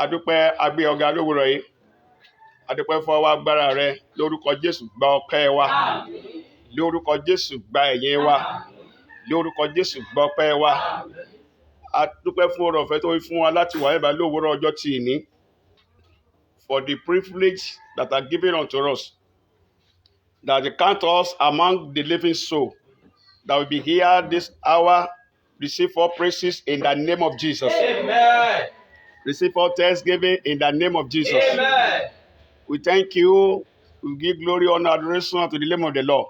Adúpẹ́ agbé ọ̀gá lówùrọ̀ yìí. Adúpẹ́ fún ọwọ́ agbára rẹ lórúkọ Jésù gba ọpẹ́ wa. Lórúkọ Jésù gba ẹ̀yìn wa. Lórúkọ Jésù gba ọpẹ́ wa. Adúpẹ́ fún ọrọ̀ ọ̀fẹ́ tó fi fún wa láti wà níbà lówùrọ̀ ọjọ́ tí ìní. For the privilege that are given unto us, that they count us among the living soul, that will be here this hour, receive all praises in the name of Jesus. Amen. Receive all thanksgiving in the name of Jesus. Amen. We thank you. We give glory, honor, adoration to the name of the Lord.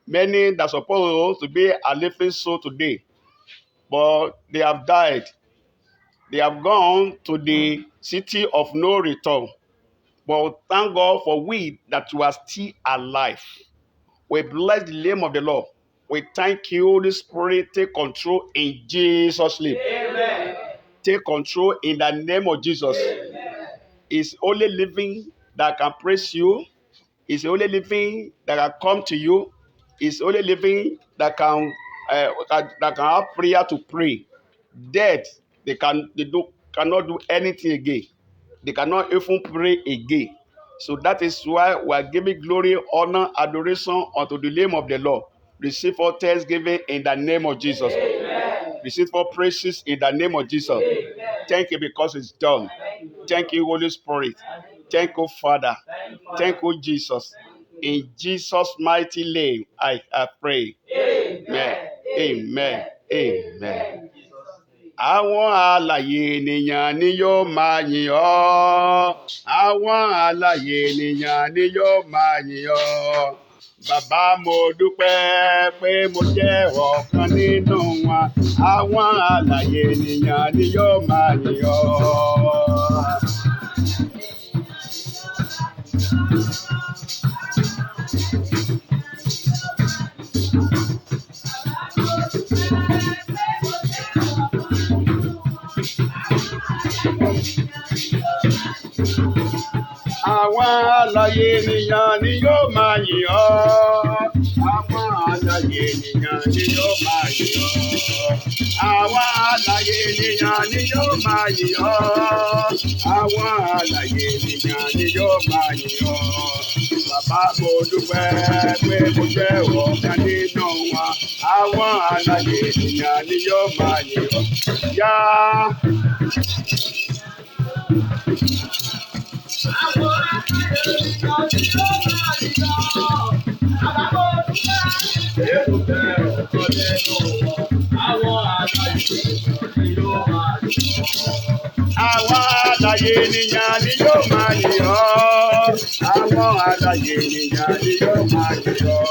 Many that are supposed to be a living soul today, but they have died. They have gone to the city of no return. But thank God for we that you are still alive. We bless the name of the Lord. We thank you, Holy Spirit. Take control in Jesus' name. Amen. Take control in the name of Jesus. Amen. It's only living that can praise you. It's only living that can come to you. It's only living that can have prayer to pray. Dead, they cannot do anything again. They cannot even pray again. So that is why we are giving glory, honor, adoration unto the name of the Lord. Receive all thanksgiving in the name of Jesus. Amen. Receive all praises in the name of Jesus. Amen. Thank you because it's done. Thank you, Holy Spirit. Thank you, Father. Thank you, Jesus. In Jesus' mighty name, I pray. Amen. Amen. Amen. Àwọn alààyè ènìyàn ni yóò máa yìn ọ́. Àwọn alààyè ènìyàn ni yóò máa yìn ọ́. Bàbá mo dúpẹ́ pé mo jẹ́ ọ̀kan nínú wọn. Àwọn alààyè ènìyàn ni yóò máa yìn ọ́. Àwọn alààyè ènìyàn ni yóò máa yìn ọ́. Àwọn alààyè ènìyàn ni yóò máa yìn ọ́. Àwọn alààyè ènìyàn ni yóò máa yìn ọ́. Àwọn alààyè ènìyàn ni yóò máa yìn ọ́. Bàbá mo dúpẹ́ pé mo jẹ́ ọ̀kan nínú wọn. Àwọn alààyè ènìyàn ni yóò máa yìn ọ́. Yá. Àwọn alààyè ènìyàn ni yóò máa yìn ọ́. Àwọn alààyè ènìyàn ni yóò máa yìn ọ́.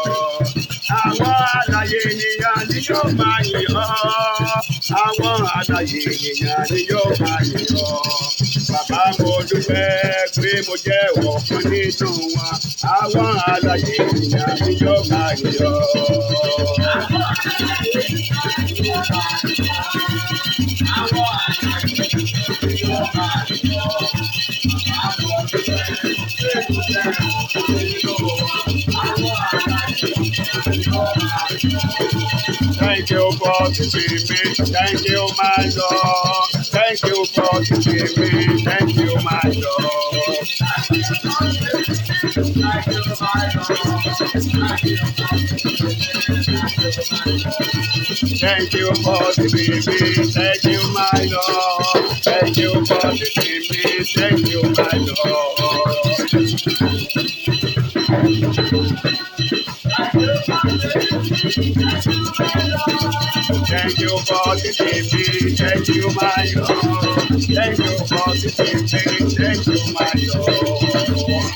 Àwọn alààyè ènìyàn ni yóò máa yìn ọ́. Àwọn alààyè ènìyàn ni yóò máa yìn ọ́. Bàbá mo dúpẹ́ pé mo jẹ́ ọ̀kan nínú wọn. Àwọn alààyè ènìyàn ni yóò máa yìn ọ́. Thank you for keeping me. Thank you, my Lord. Thank you for keeping me. Thank you, my Lord. Thank you for keeping me. Thank you, my Lord. Thank you for keeping me. Thank you, my Lord. Thank you for keeping me. Thank you, my Lord. Thank you for keeping me. Thank you, my Lord.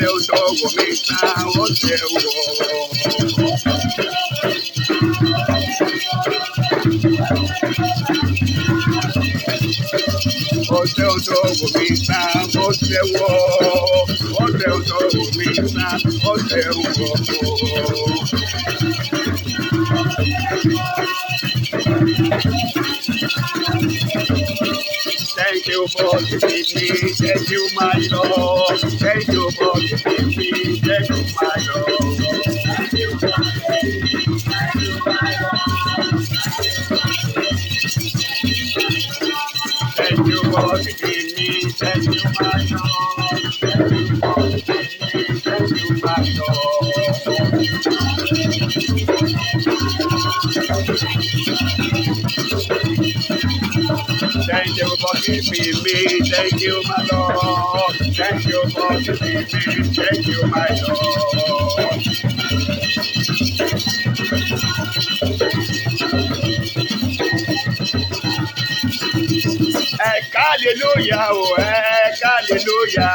ṣe ó tọwọ́ mi tán ó ṣe wọ̀. Ọ̀sẹ̀ ọ̀dọ́ wò mí tán ọ̀sẹ̀ wọ̀. Ọ̀sẹ̀ ọ̀dọ́ wò mí tán ọ̀sẹ̀ wọ̀. Thank you for giving me, thank you my Lord. Thank you for giving me, thank you my Lord. Thank you for giving me, thank you my Lord. Thank you for giving me, thank you my Lord. Thank you for giving me, thank you my Lord. Thank you for giving me, thank you my Lord. Thank you for giving me, thank you my Lord. Hallelujah, oh, hallelujah,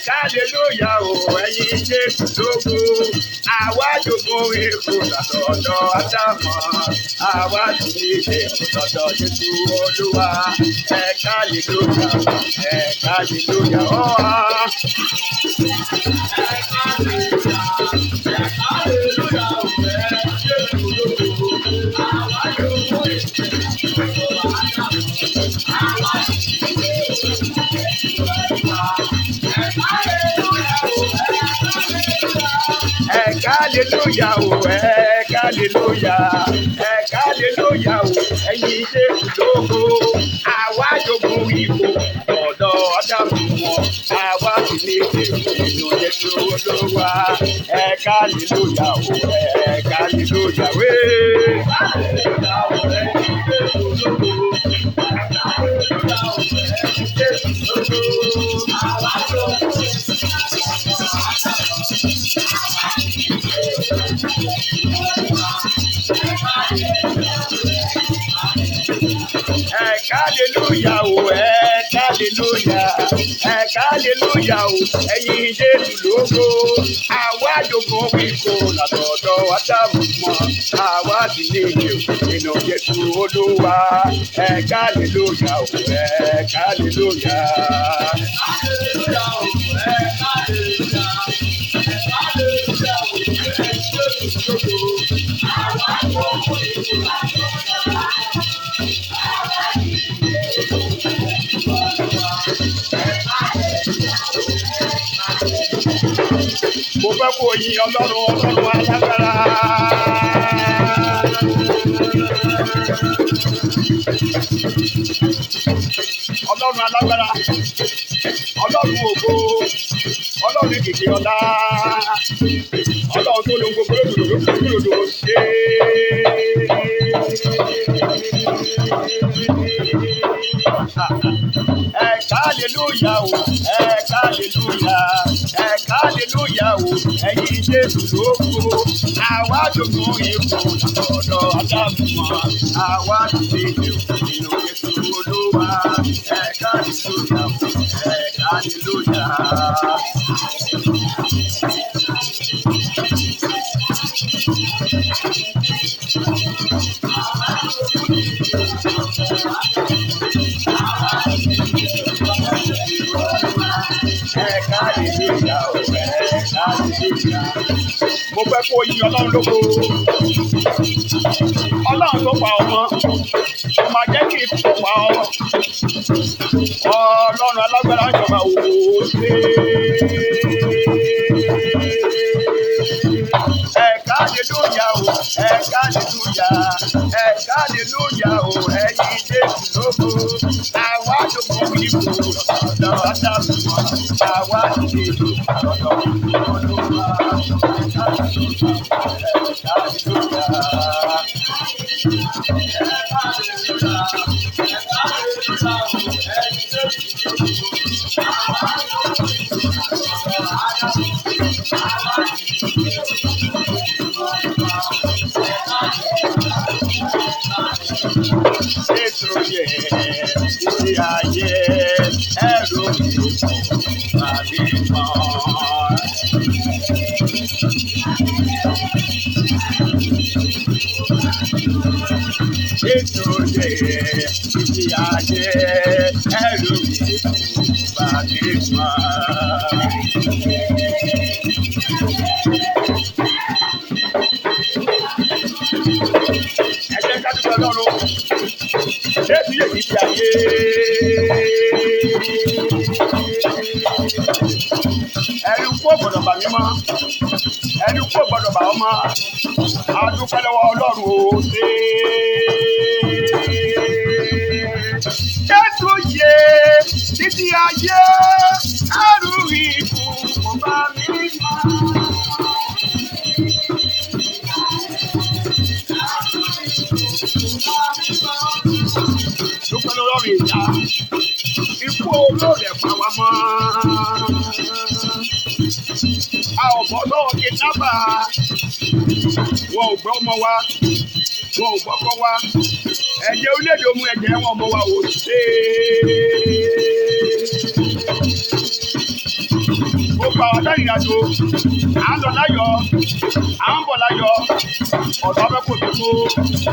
hallelujah, oh, ẹ̀yin Jésù lógo. Àwa jogún ikú lọ́dọ̀ Ádámù, àwa sì ní ìdè lọ́dọ̀ Jésù Olúwa. Hallelujah, hallelujah, oh. Hallelujah, oh, hallelujah, hallelujah, oh, ẹ̀yin Jésù lógo. Àwa jogún ikú lọ́dọ̀ Ádámù wọn, àwa sì ní ìdè nínú Jésù Olúwa. Hallelujah, oh, hallelujah, wé. Hallelujah, oh, ẹ̀yin Jésù lógo. Hallelujah, oh, hallelujah, hallelujah, oh, ẹ̀yin Jésù lógo. Àwa jogún ikú látọ̀dọ̀ Ádámù mọ́, àwa sì ní ìyè nínú Jésù Olúwa. Hallelujah, oh, hallelujah. Hallelujah, oh, hallelujah. Mo fẹ́ kó yin Ọlọ́run alágbára. Ọlọ́run alágbára, Ọlọ́run ògo, Ọlọ́run kìkì ọlá, Ọlọ́run tó lo gbogbo lòdòdò ṣe. Hallelujah, oh, hallelujah, hallelujah, oh, ẹ̀yin Jésù lógo. Àwa jogún ikú lọ́dọ̀ Ádámù mọ́, àwa sì ní ìdè nínú Jésù Olúwa. Hallelujah, oh, hallelujah. Mo fẹ́ kó yin Ọlọ́run lógo. Ọlọ́run tó pa ọmọ, ó máa jẹ́ kí ikú pa ọ. Ọlọ́run alágbára ń jọba òwò ṣe. Hallelujah, oh, hallelujah, oh, ẹ̀yin Jésù lógo. Àwa jogún ikú lọ́dọ̀ Ádámù mọ́, àwa sì ní ìdè lọ́dọ̀ Olúwa. Ètò yẹ ti ayé ẹ̀rọ mi kò bá mi mọ́. Jésù yẹ títí ayé ẹrù ìbàdí mọ́. Ẹ jẹ́ ká dúpẹ́ lọ́rùn. Jésù yẹ títí ayé. Ẹ̀rù kú ò gbọ́dọ̀ bà mí mọ́. Ẹ̀rù kú ò gbọ́dọ̀ bà ọ́ mọ́. A dúpẹ́ lọ́wọ́ Ọlọ́run ó ṣe. Jésù yẹ títí ayé ẹrù ikú kò bà mí mọ́. Dúpẹ́ lọ́wọ́ ìyá. Ikú olóòrè pa wá mọ́. A ò bọ́ lọ́wọ́ kidnapper. Wọn ò gbọ́ ọmọ wa. Wọn ò gbọ́kọ́ wa. Ẹ̀jẹ̀ orílẹ̀-èdè omu ẹ̀jẹ̀ wọn ọmọ wa ò ṣe. Gbogbo àwọn arìnrìnàjò à ń lọ láyọ̀, à ń bọ̀ láyọ̀. Ọ̀dọ́ fẹ́ kò tó kó.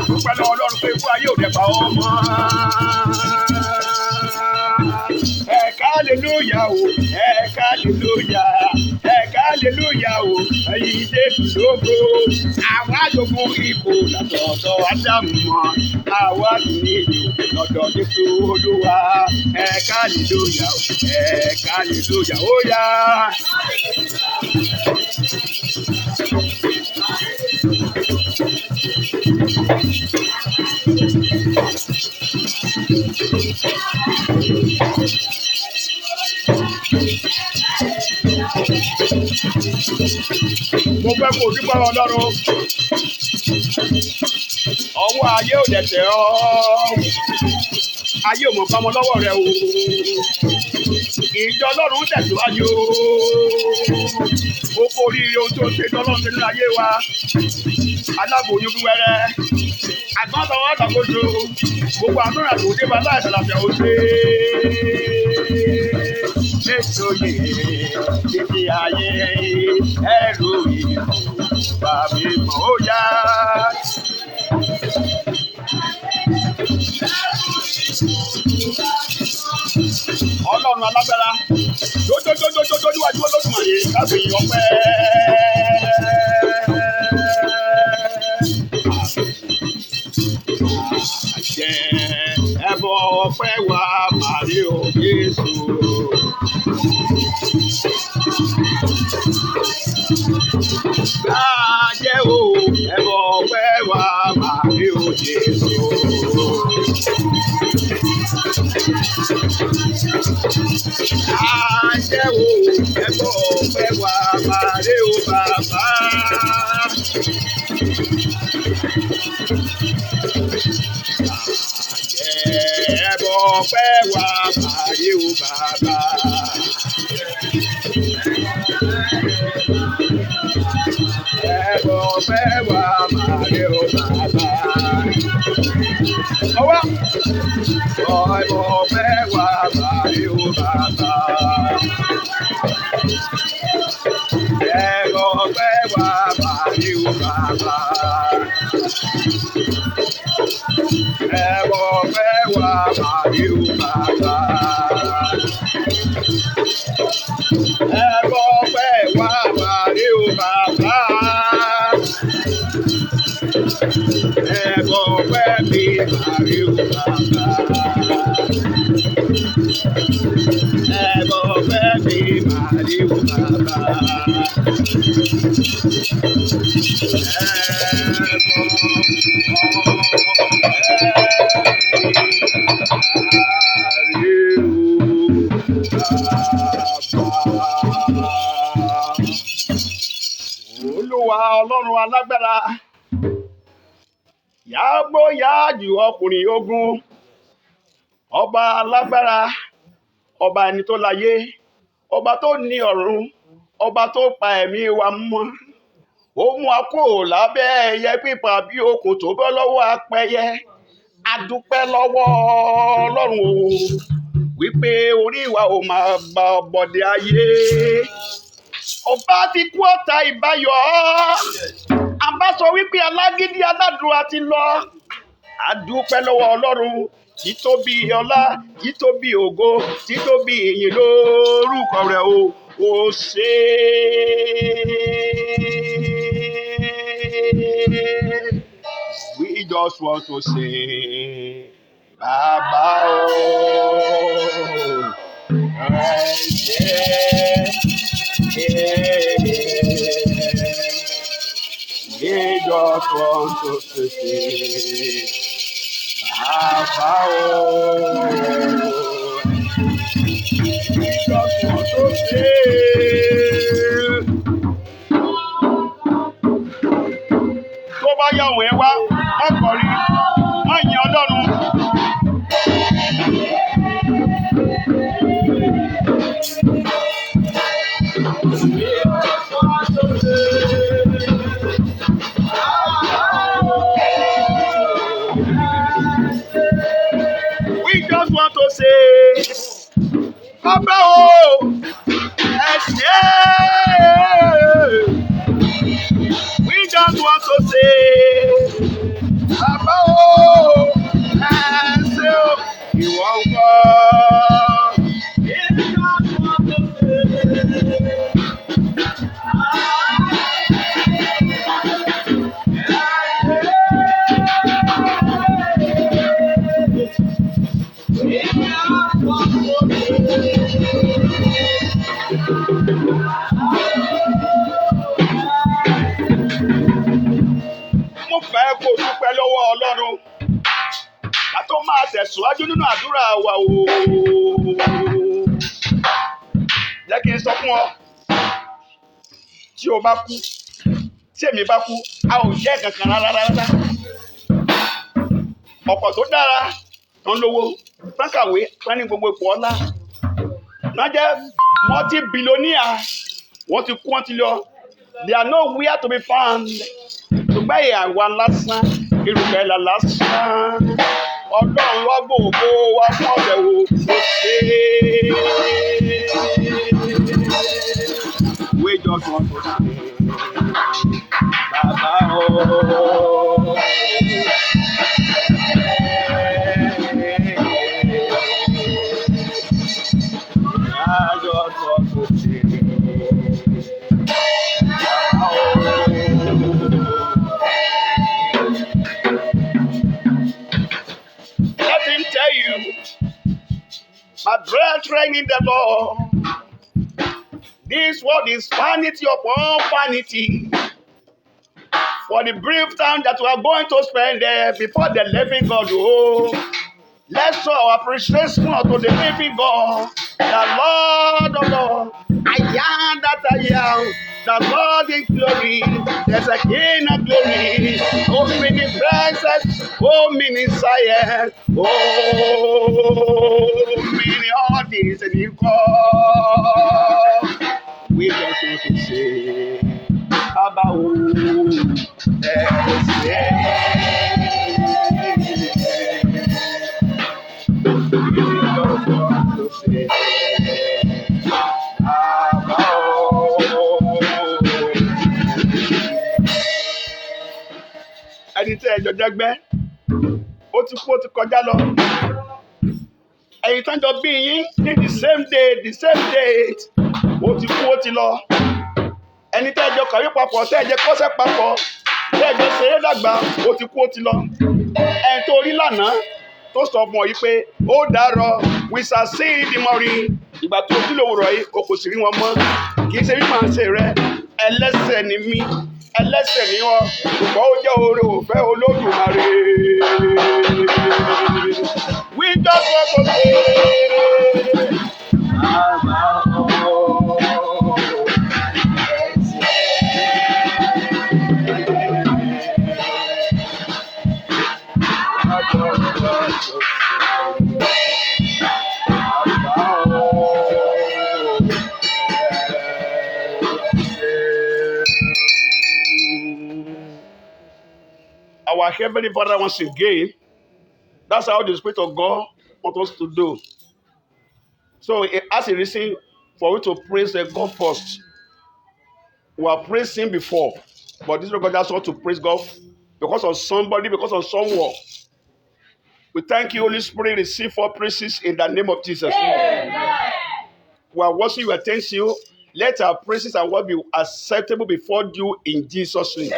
Dúpẹ́ lọ́wọ́ Ọlọ́run pé ikú ayé ò dẹ̀ pa ọ́ mọ́. Hallelujah o, hallelujah o, ẹ̀yin Jésù lógo. Àwa jogún ipò látọ̀dọ̀ Ádámù mọ́. Àwa sì ní ìlú lọ́dọ̀ Jésù Olúwa. Hallelujah o, hallelujah ó yá. Mo fẹ́ kó dúpẹ́ Ọlọ́run. Ọwọ́ ayé ò dẹ̀ tẹ̀ ọ́. Ayé ò mọ̀ bámọ́ lọ́wọ́ rẹ o. Ìjọ Ọlọ́run tẹ̀síwájú o. Mo kò rí ohun tó ṣe tọ́lọ́run nínú ayé wa. Aláboyún wẹ́rẹ́. Àgbọ̀ntàn wọn àtàkóso. Gbogbo àtúnrà tó dé bá láìsàn àfẹ́ ó ṣe. Jésù yìí títí ayé ẹrù ìbá mi mọ́ ó yá. Ọlọ́run alágbára jójójójójó níwájú Olódùmarè láti yìn ọpẹ́. Ẹbọ ọpẹ́ wa màrí o Jésù. Láàjẹ́ o, ẹbọ ọpẹ́ wa màrí o Jésù. Láàjẹ́ o, ẹbọ ọpẹ́ wa màrí o Bàbá. Ẹbọ ọpẹ́ wa màrí o Bàbá. Ẹbọ ọpẹ́ wa màrí o Bàbá. Ọwọ́. Ẹbọ ọpẹ́ wa màrí o Bàbá. Ẹbọ ọpẹ́ wa màrí o Bàbá. Ẹbọ ọpẹ́ wa màrí o Bàbá. Ẹbọ ọpẹ́ wa màrí o Bàbá. Ẹbọ ọpẹ́ mi màrí o Bàbá. Ẹbọ ọpẹ́ mi màrí o Bàbá. Olúwa Ọlọ́run alágbára, yàgbó yájú ọkùnrin ogun, ọba alágbára, ọba ẹni tó láyé, ọba tó ní ọ̀run, ọba tó pa ẹ̀mí wa mọ́. Ó mú wa kúrò lábẹ́ ẹyẹ pípa bí okùn tó bọ́ lọ́wọ́ apẹyẹ. A dúpẹ́ lọ́wọ́ Ọlọ́run o wípé orí wa ò máa gba ọ̀bọ̀dẹ̀ ayé. Ọba ti kú ọ̀tá ìbáyọ̀. Àbá sọ wípé alágídí aládùúrà ti lọ. Adúpẹ́ lọ́wọ́ Ọlọ́run, títóbi ọlá, títóbi ògo, títóbi ìyìn lórúkọ rẹ̀ o. Ó ṣé. We just want to say, Bàbá o, ẹ ṣé. We just want to say, Bàbá o. We just want to say. Tó bá yà wọ́n ẹ wá, wọ́n kọrin, wọ́n yin Ọlọ́run. We just want to say, Bàbá o, ẹ ṣé. We just want to say, Bàbá o, ẹ ṣé o, ìwọ ń kọ́. We just want to say, mo fẹ́ kó dúpẹ́ lọ́wọ́ Ọlọ́run ká tó máa tẹ̀síwájú nínú àdúrà wa o. Jẹ́ kí n sọ fún ọ, tí o bá kú, tí èmi bá kú, a ò jẹ́ kankan rárá. Ọ̀pọ̀ tó dára tó ń lówó, tó ń kàwé, tó ń ní gbogbo ipò ọlá, wọ́n jẹ́ multi-billionaire, wọ́n ti kú, wọ́n ti lọ. They are nowhere to be found. Ṣùgbọ́n ìyàwó lásán, irúgbẹ́ la lásán. Ọlọ́run wá gbogbo wá fọ́ọ̀bẹ̀ wò ó ṣe. We just want to say, Bàbá o. Let him tell you, my brethren in the Lord, this world is vanity upon vanity. For the brief time that we are going to spend there before the living God, oh, let's show our appreciation to the living God, the Lord of Lords. I am that I am, the Lord in glory. There's a King of glory. Oh, many blessed, oh, many science, oh, many all these and you call. We just want to say, about ẹni tí ẹjọ jẹgbẹ́ ó ti kú ó ti kọjá lọ. Ẹ̀yin tán jọ bí yín ní the same day the same date ó ti kú ó ti lọ. Ẹni tí ẹjọ kàwé papọ̀ tí ẹjẹ kọ́ṣẹ́ papọ̀ tí ẹjọ ṣeré dàgbà ó ti kú ó ti lọ. Ẹni tó rí lánàá tó sọ fún ọ yìí pé ó dàárọ̀ we shall see in the morning. Ìgbà tó ojú lòwúrọ̀ yìí o kò sì rí wọn mọ́. Kì í ṣe bí màá ṣe rẹ ẹlẹ́ṣẹ̀ ni mí. Ẹlẹ́ṣẹ̀ ni wọ́n, ṣùgbọ́n ó jẹ́ oore ọ̀fẹ́ Olódùmarè. We just want to say, our Heavenly Father once again, that's how the Spirit of God wants us to do. So as a reason for we to praise God first. We are praising before, but this God just want to praise God because of somebody, because of someone. We thank you, Holy Spirit. Receive all praises in the name of Jesus. We are worshiping you, thank you. Let our praises and what be acceptable before you in Jesus' name.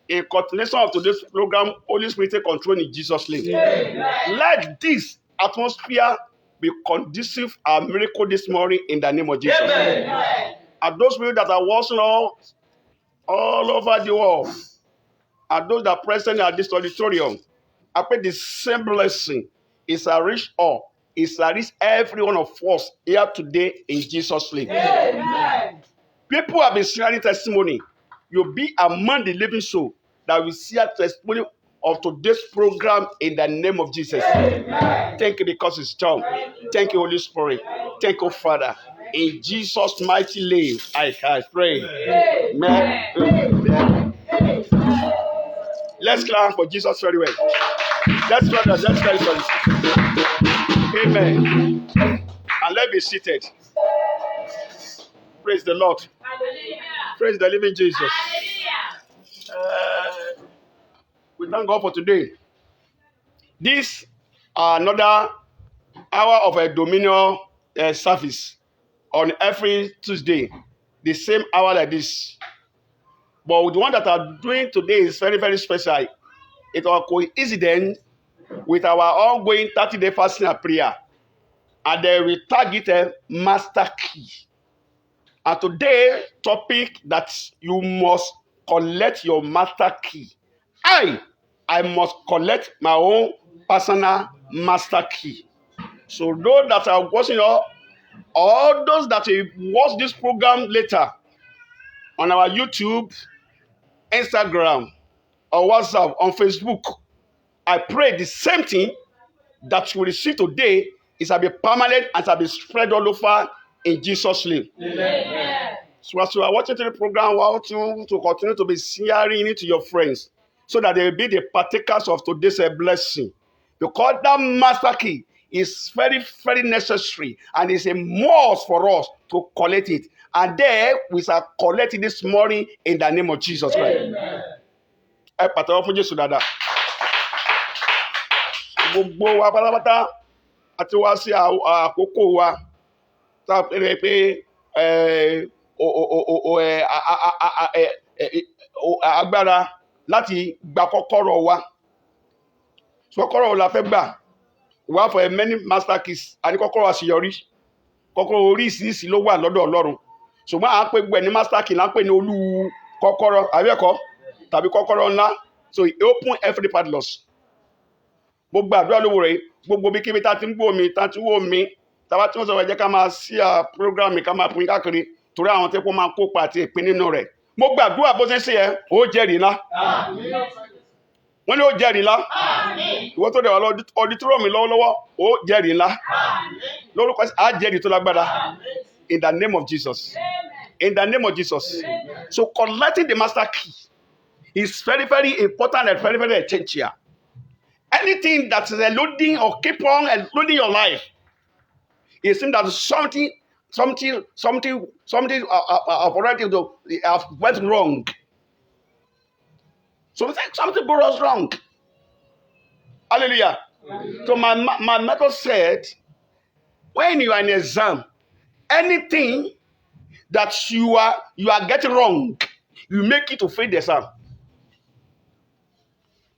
In continuation of today's program, Holy Spirit take control in Jesus' name. Let this atmosphere be conducive and miracle this morning in the name of Jesus. And those people that are watching all over the world, and those that are present at this auditorium, I pray the same blessing is a reach all. It's a reach every one of us here today in Jesus' name. People have been sharing testimony. You'll be among the living soul that will see a testimony of today's program in the name of Jesus. Thank you because it's done. Thank you, Holy Spirit. Thank you, Father. In Jesus' mighty name, I pray. Amen. Let's clap for Jesus very well. Let's clap for Jesus. Amen. And let's be seated. Praise the Lord. Praise the living Jesus. We thank God for today. This another hour of a dominion service on every Tuesday, the same hour like this. But the one that I'm doing today is very, very special. It's our coincidence with our ongoing 30-day fasting and prayer. And then we target a master key. And today's topic that you must collect your master key. I must collect my own personal master key. So those that are watching all those that will watch this program later on our YouTube, Instagram, or WhatsApp, on Facebook, I pray the same thing that you will receive today is to be permanent and to be spread all over in Jesus' name. Amen. So as you are watching the program, I want you to continue to be sharing it to your friends so that they will be the partakers of today's blessing. Because that master key is very, very necessary and it's a must for us to collect it. And then we shall collect it this morning in the name of Jesus Christ. Amen. Ẹ pàtẹ́wọ́ fún Jésù dáadáa. Gbogbo wa pátápátá àti wá sí àkókò wa tá a pèrè pé agbára láti gba kọ́kọ́rọ́ wa. Kọ́kọ́rọ́ la fẹ́ gbà. We have for many master keys. A ní kọ́kọ́rọ́ àṣeyọrí. Kọ́kọ́rọ́ oríṣiríṣi ló wà lọ́dọ̀ Ọlọ́run. Ṣùgbọ́n à ń pè gbẹ̀ ní master key là ń pè ní olú kọ́kọ́rọ́ àbẹ́ẹ̀kọ́ tàbí kọ́kọ́rọ́ ńlá. So it open every padlocks. Gbogbo àdúrà lówó rẹ̀ gbogbo bí kíbi tá ti ń gbó mi tá ti wó mi tàbá tí wọ́n sọ jẹ́ ká máa sí program ká máa pín káàkiri torí àwọn tí wọ́n máa kópa àti ìpín nínú rẹ̀. Mo gbàdúrà bó ṣe ń ṣe yẹn ó jẹ́rìí ńlá. Wọ́n ní ó jẹ́rìí ńlá. Ìwọ tó dẹ̀ wà lọ auditorium lọ́wọ́lọ́wọ́ ó jẹ́rìí ńlá. Lórúkọ á jẹ́rìí tó lágbára. In the name of Jesus. In the name of Jesus. So collecting the master key is very, very important and very, very essential. Anything that is eluding or keep on eluding your life, it seems that something already have went wrong. Something goes wrong. Hallelujah. So my method said, when you are in an exam, anything that you are getting wrong, you make it to fail the exam.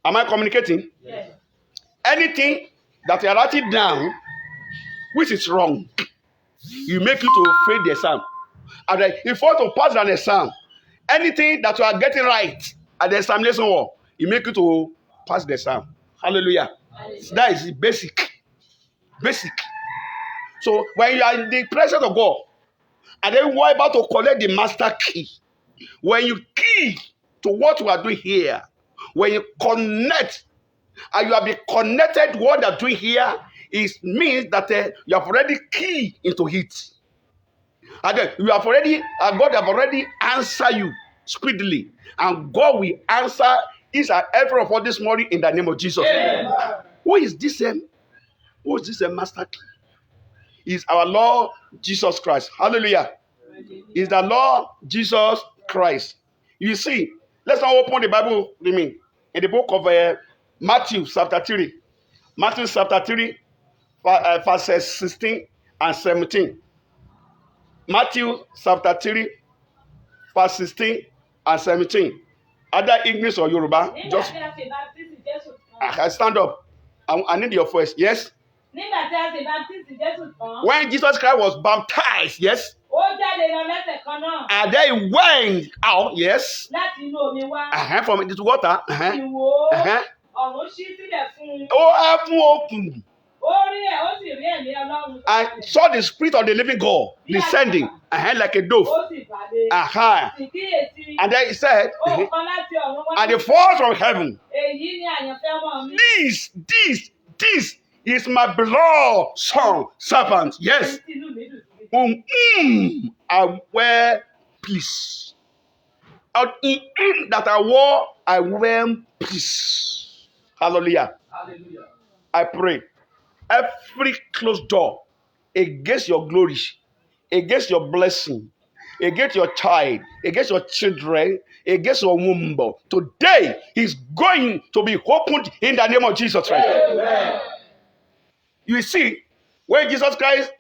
Am I communicating? Yes. Anything that you are writing down, which is wrong, you make it to fail the exam. And then if you want to pass an exam, anything that you are getting right at the examination hall, you make it to pass the exam. Hallelujah. So that is basic. Basic. So when you are in the presence of God, and then you are about to collect the master key, when you key to what you are doing here, when you connect, and you have been connected to what you are doing here, it means that you have already keyed into it. And then you have already, God have already answered you speedily. And God will answer each and every of us this morning in the name of Jesus. Amen. Who is this master key? Is our Lord Jesus Christ. Hallelujah. Is the Lord Jesus Christ. You see, let's now open the Bible with me in the book of Matthew chapter 3. Matthew chapter 3, verses 16 and 17. Matthew chapter 3, verse 16 and 17. Either English or Yoruba. Just stand up. I need your voice. Yes? When Jesus Christ was baptized, yes? And then he went out, yes? From this water. Open. I saw the Spirit of the living God descending like a dove. And then he said, and the voice from heaven, this is my beloved son, servant. Yes. I wear peace. And in him that I wear peace. Hallelujah. Hallelujah. I pray. Every closed door against your glory, against your blessing, against your child, against your children, against your womb, today is going to be opened in the name of Jesus Christ. Amen. You see, when Jesus Christ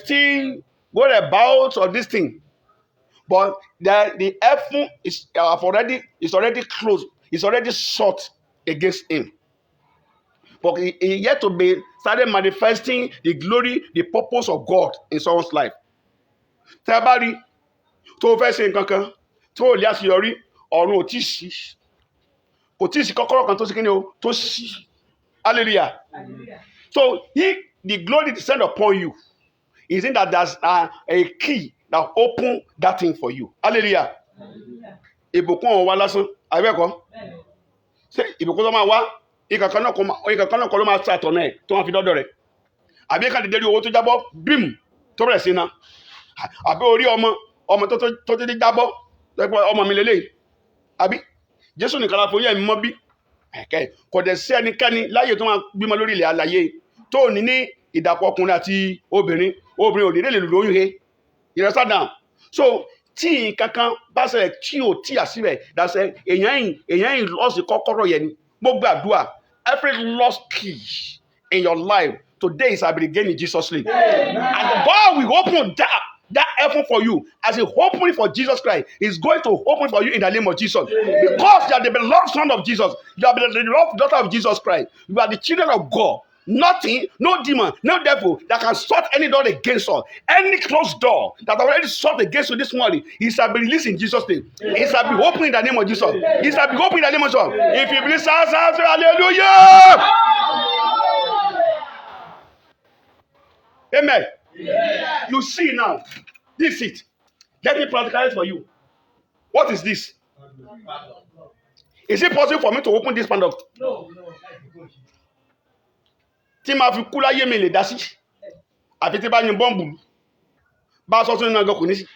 still going about on this thing, but the heaven is already closed, it's already shut against him. But he yet to be started manifesting the glory, the purpose of God in someone's life. Tẹ́bárí tó fẹ́ ṣe nǹkan kan tó lè àṣeyọrí ọ̀run ò tí sí. Kò tí sí kọ́kọ́rọ́ kan tó sí kíni o tó sí. Hallelujah. So the glory descend upon you. Is in that there's a key that open that thing for you. Hallelujah. Ìbùkún ọ̀hún wá lásán. Àbẹ́ẹ̀kọ́. Ṣé ìbùkún tó máa wá? Ìkàkan náà kọ́ ló máa ṣàtọ̀nà ẹ̀ tó máa fi dọ́dọ̀ rẹ̀. Àbí ká dédé rí owó tó jábọ́ bím tó bẹ̀rẹ̀ sí iná. Àbí orí ọmọ tó ti jábọ́ lẹ́pọ̀ ọmọ mi lélẹ̀. Àbí Jésù nìkan la forí ẹ̀mí mọ́ bí. Kò dẹ̀ sí ẹnikẹ́ni láyé tó máa bímọ lórí ilẹ̀ àlàyé tó ní ìdàpọ̀ ọkùnrin àti obìnrin ò ní lè lóyún he. Ìrẹsà down. So tí kankan bá ṣẹlẹ̀ tí ò tí àṣìbẹ̀ dàṣẹ èèyàn yìí lọ́ọ̀sì kọ́kọ́rọ́ yẹn ni. Mo gbàdúrà. Every lost key in your life today is regained in Jesus' name. Amen. And God will open that heaven for you. As He opened it for Jesus Christ, He's going to open for you in the name of Jesus. Amen. Because you are the beloved son of Jesus. You are the beloved daughter of Jesus Christ. You are the children of God. Nothing, no demon, no devil that can shut any door against us. Any closed door that already shut against you this morning, it shall be released in Jesus' name. It shall be opened in the name of Jesus. It shall be opened in the name of Jesus. If you believe, hallelujah. Amen. Yeah. You see now, this is it. Let me practicalize for you. What is this? Is it possible for me to open this padlock? No. Tí máa fi kú láyé mi lè dá sí. Àfi tí bá yin bọ́ǹbù. Bá sọ sínú náà gan kò ní sí.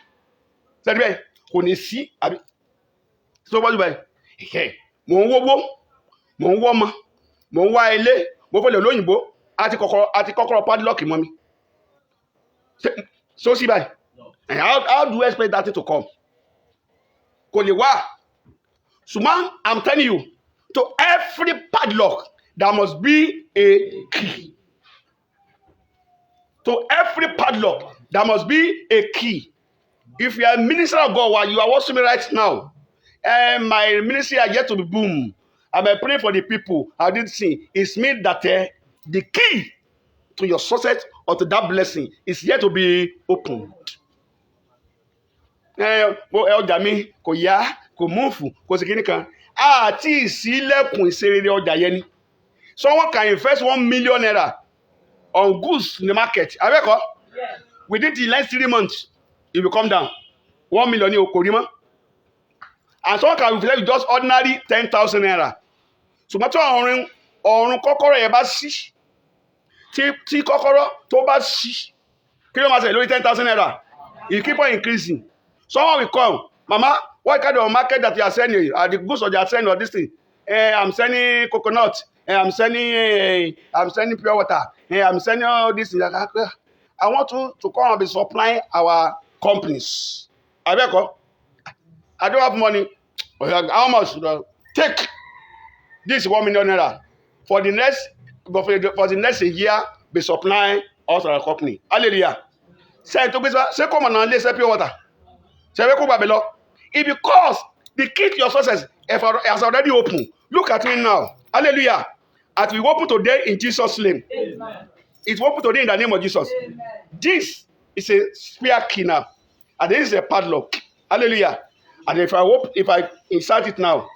Sẹ́ni bẹ́ẹ̀ kò ní sí àbí. Sọ wájú báyìí. Mò ń wówó, mò ń wọ́mọ, mò ń wá ilé, mo fẹ́ lè lóyìnbó, àti kọ́kọ́rọ́ padlock mọ́ mi. So sí báyìí. How do you expect that thing to come? Kò lè wá. Ṣùgbọ́n I'm telling you, to every padlock, there must be a key. To every padlock, there must be a key. If you are a minister of God, while you are watching me right now, and my ministry are yet to be boom, and I pray for the people, I did see, it means that the key to your success or to that blessing is yet to be opened. Ọjà mi kò yá, kò múfù, kò sí kíní kan. Àti ìsílẹ̀kùn ìṣerere ọjà yẹn ni. Someone can invest 1 million naira on goods in the market. Abeko? Yes. Within the next 3 months, it will come down. 1 million ni okorima. And someone can invest with just ordinary 10,000 naira. So much ọ̀run kọ́kọ́rọ́ yẹn bá ṣí. Tí kọ́kọ́rọ́ tó bá ṣí. Kí ló máa ṣe lórí 10,000 naira? You keep on increasing. Someone will come. Mama, what kind of market that you are selling? Are the goods or you are selling or this thing? I'm selling coconut. I'm selling pure water. I'm selling all this. I want to come and be supplying our companies. I don't have money. How much? Take. This is 1 million naira. For the next year, be supplying us our company. Hallelujah. Say to say come on and let's pure water. Say come Babylon. It because the key to your success has already opened. Look at me now. Hallelujah. As we open today in Jesus' name. Amen. It's open today in the name of Jesus. Amen. This is a spear key now. And this is a padlock. Hallelujah. And if I insert it now.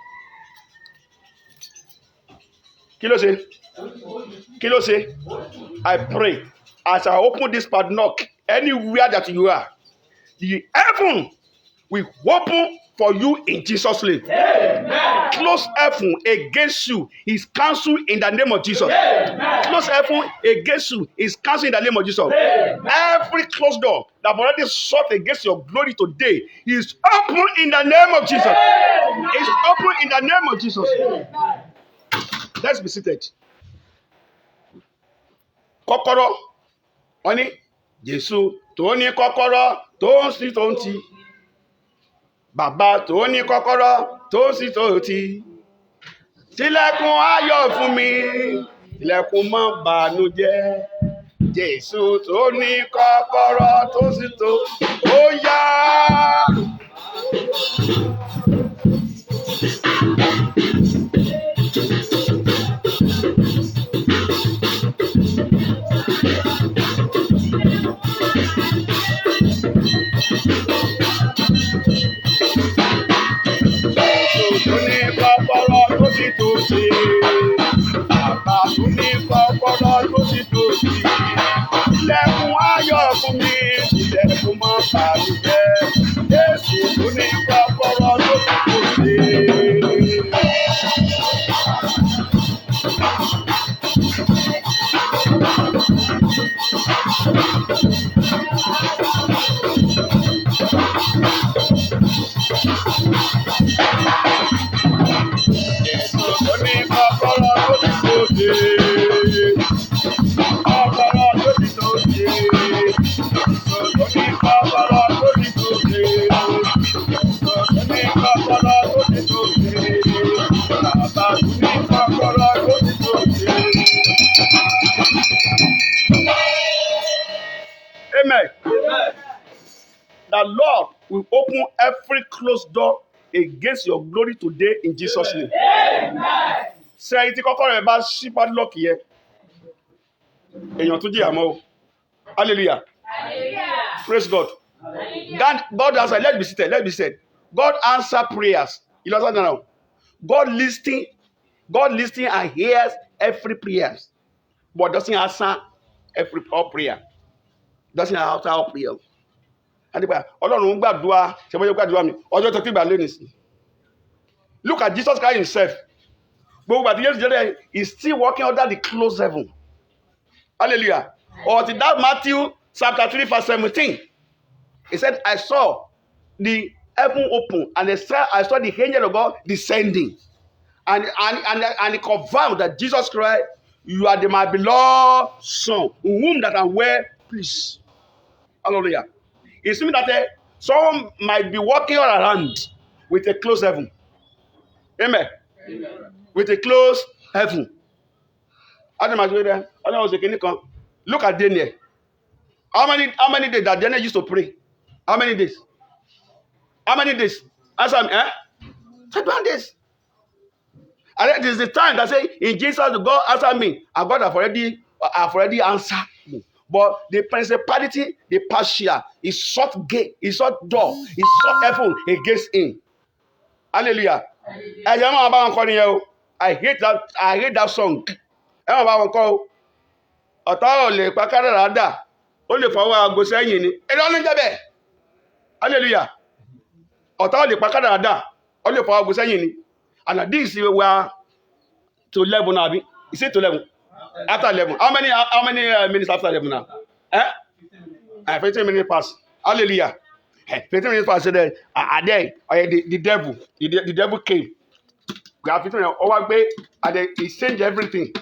Kilo say, I pray as I open this padlock, anywhere that you are, the heaven will open for you in Jesus' name. Amen. Close heaven against you is cancelled in the name of Jesus. Amen. Close heaven against you is cancelled in the name of Jesus. Amen. Every closed door that already shut against your glory today is open in the name of Jesus. Amen. It's open in the name of Jesus. Amen. Let's be seated. Kọ́kọ́rọ́ wọ́n ní Jésù tó ní kọ́kọ́rọ́ tó ń ṣí tó ń tì. Bàbá tó ní kọ́kọ́rọ́ tó ń ṣí tó ń tì. Tilẹ̀kùn ayọ̀ fún mi, tilẹ̀kùn má bànújẹ́. Jésù tó ní kọ́kọ́rọ́ tó ń ṣí tó ó yá. Ilẹ̀kùn ayọ̀ fún mi, ilẹ̀kùn má bànújẹ́. Jésù tó ní kọ́kọ́rọ́ tó ti Amen. Amen. The Lord will open every closed door against your glory today in Jesus' name. Amen. Say it, kọ́kọ́rọ́ bá ṣí padlock yẹ. Èèyàn tó jìyà mọ́ o. Hallelujah. Hallelujah. Praise God. Hallelujah. God answer. Let's be seated. God answer prayers. You understand now? God listening and hears every prayer, but doesn't answer all prayer. Doesn't answer all prayer. Ọlọ́run ń gbàdúrà ṣẹ́fọ́jọ́ gbàdúrà mi ọjọ́ tó kígbà lónìí sí. Look at Jesus Christ himself. Gbogbo àti Jésù jẹ́rẹ̀ is still working under the closed heaven. Hallelujah. Or to that Matthew chapter 3 verse 17. He said, I saw the heaven open and I saw the angel of God descending. And he confirmed that Jesus Christ, you are my beloved son, in whom that I well pleased. Hallelujah. It seems that someone might be walking all around with a closed heaven. Amen. Amen. With a closed heaven. Look at Daniel. How many days that Daniel used to pray? How many days? Answer me, 21 days. And it is the time that say in Jesus God answer me. And God have already answered me. But the principality, the partial, is shut gate, is shut door, is shut heaven against him. Hallelujah. I hate that song. Ọ̀tá ò lè pa kádàrá dà, ó lè fọwọ́ aago sẹ́yìn ni. Ẹni ọ̀nà jẹ́ bẹ́ẹ̀. Hallelujah. Ọ̀tá ò lè pa kádàrá dà, ó lè fọwọ́ aago sẹ́yìn ni. And this we are to 11 now. Is it to 11? After 11. How many minutes after 11 now? 15 minutes past. Hallelujah. 15 minutes past. The devil came. We have 15 minutes. Over and he changed everything.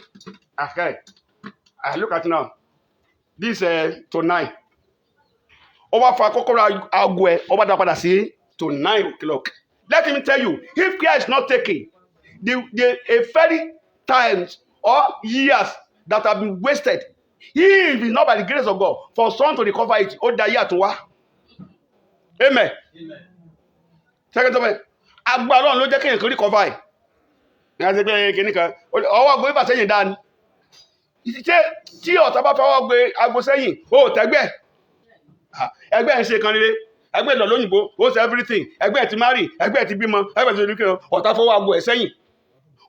Okay. Look at it now. This to 9. Over for Kokora Agwe, over the see to 9 o'clock. Let me tell you, if care is not taken, a very times or years that have been wasted, if it's not by the grace of God, for someone to recover it, ó da yé àtúnwá. Amen. Second of all, agbára Ọlọ́run ló jẹ́ kéèyàn kó recover ẹ̀. Ìyá ṣe pé kìnnì kan, ọwọ́ gbé bàtẹ́yìn dání. Ṣé tí ọ̀tá bá fọwọ́ gbé agbo sẹ́yìn, ó tẹ́gbẹ́. Ẹgbẹ́ ẹ̀ ń ṣe kan rere, ẹgbẹ́ ìlọ lóyìnbó, ó ṣe everything, ẹgbẹ́ ẹ̀ ti marry, ẹgbẹ́ ẹ̀ ti bímọ, ẹgbẹ́ ẹ̀ ti dúkìá, ọ̀tá fọwọ́ agbo ẹ̀ sẹ́yìn.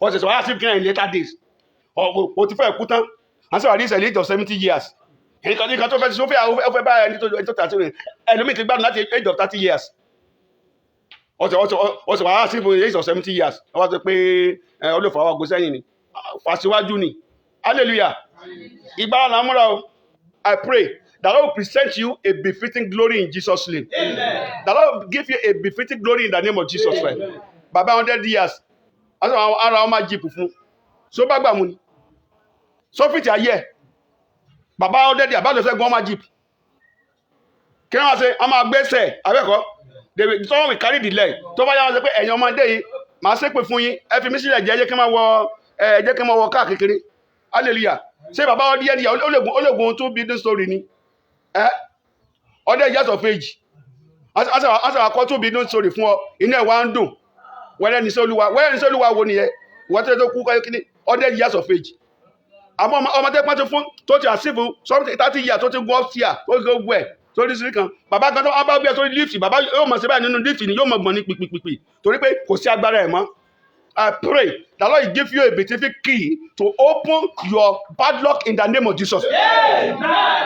Ọ̀sẹ̀ sọ̀rọ̀ àti ìkìlẹ̀ in later days. O ti fẹ́ kú tán. And so at this age of 70 years. Nǹkan tó fẹ́ ti sọ́fẹ́ ó fẹ́ bá ẹni tó tàbí ẹlòmíì ti gbádùn láti age of 30 years. Ọ̀sẹ̀ wàhálà sí ìbò age of 70 years. Wọ́n sọ pé olùfọ̀ àwọn àgbò sẹ́yìn ni. Fàṣíwájú ni. Hallelujah. Ìgbà la múra o. I pray that Lord will present you a befitting glory in Jesus' name. Amen. That Lord will give you a befitting glory in the name of Jesus Christ. Bàbá 100 years. Ara ọmọ jíìpù fún. So bá gbà mú ni. Sọ́fìtì ayé bàbá ọdẹ́dẹ́ àbálòfẹ́ gan ọmọ jíìpù kí wọ́n ṣe ọmọ agbésẹ̀ abẹ́kọ̀ọ́ someone will carry the leg tó bá yá wọn ṣe pé ẹ̀yin ọmọdé yìí màá ṣépè fún yín ẹ fi mí sílẹ̀ jẹ́ kí n máa wọ káà kékeré. Hallelujah. Ṣé bàbá ọdẹ́dẹ́ ológun tó bí this story ni ọdẹ́ years of age àṣà àkọ́ tó bí this story fún ọ inú ẹ̀ wá ń dùn wẹ́rẹ́ ní sọ́lúwa wo nìyẹn wọ́n tẹ́ tó kú kí ọdẹ́ years of age. Àmọ́ ọmọdé pọ́n ti fún tó ti àṣìbù something 30 years tó ti gbọ́ sí à tó ti gbọ́ ẹ̀ tó ti sí kan bàbá kan tó bá gbé ẹ sórí lift bàbá yóò mọ̀ sí báyìí nínú lift ni yóò mọ̀ gbọ̀n ní pìpìpì torí pé kò sí agbára ẹ̀ mọ́. I pray that Lord will give you a specific key to open your padlock in the name of Jesus. Amen.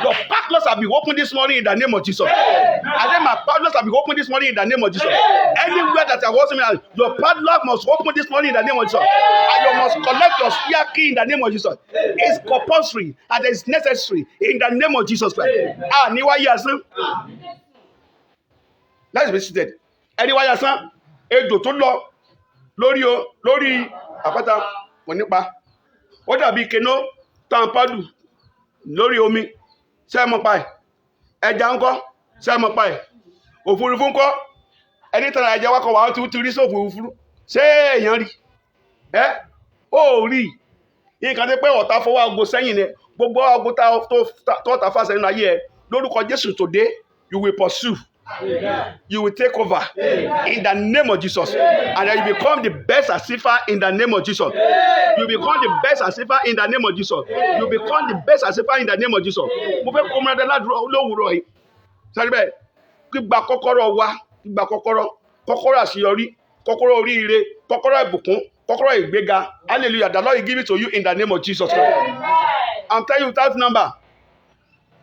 Your padlocks have been opened this morning in the name of Jesus. Amen. And then my padlocks have been opened this morning in the name of Jesus. Amen. Anywhere that I was in, your padlock must open this morning in the name of Jesus. Amen. And you must collect your spare key in the name of Jesus. Amen. It's compulsory and it's necessary in the name of Jesus Christ. Anyway, yes, let's be seated. Anyway, yes, Edo to law. Lórí àpáta wọ́n nípa ó dàbí kenó tàǹpádù lórí omi sẹ́mọ̀ pa ẹ̀ ẹja ńkọ́ sẹ́mọ̀ pa ẹ̀ òfurufú ńkọ́ ẹni tàrà ẹja wákọ̀ wà ó ti rí sófù òfurufú ṣé èèyàn rí ó rí nǹkan tí pé ọ̀tá fọwọ́ aago sẹ́yìn rẹ̀ gbogbo aago tó ta fásẹ̀ nínú ayé ẹ̀ lórúkọ Jésù today you will pursue. Amen. You will take over. Amen. In the name of Jesus. Amen. And then you become the best assistant in the name of Jesus. Amen. You become the best assistant in the name of Jesus. Amen. You become the best assistant in the name of Jesus. Mo fẹ́ kó ọmọdé lówùúrọ̀ yìí. Sáré bẹ́ẹ̀ gbígba kọ́kọ́rọ́ wa gbígba kọ́kọ́rọ́ àṣeyọrí kọ́kọ́rọ́ oríire kọ́kọ́rọ́ ìbùkún kọ́kọ́rọ́ ìgbéga. Hallelujah. The Lord will give it to you in the name of Jesus. Amen. I'm telling you that number.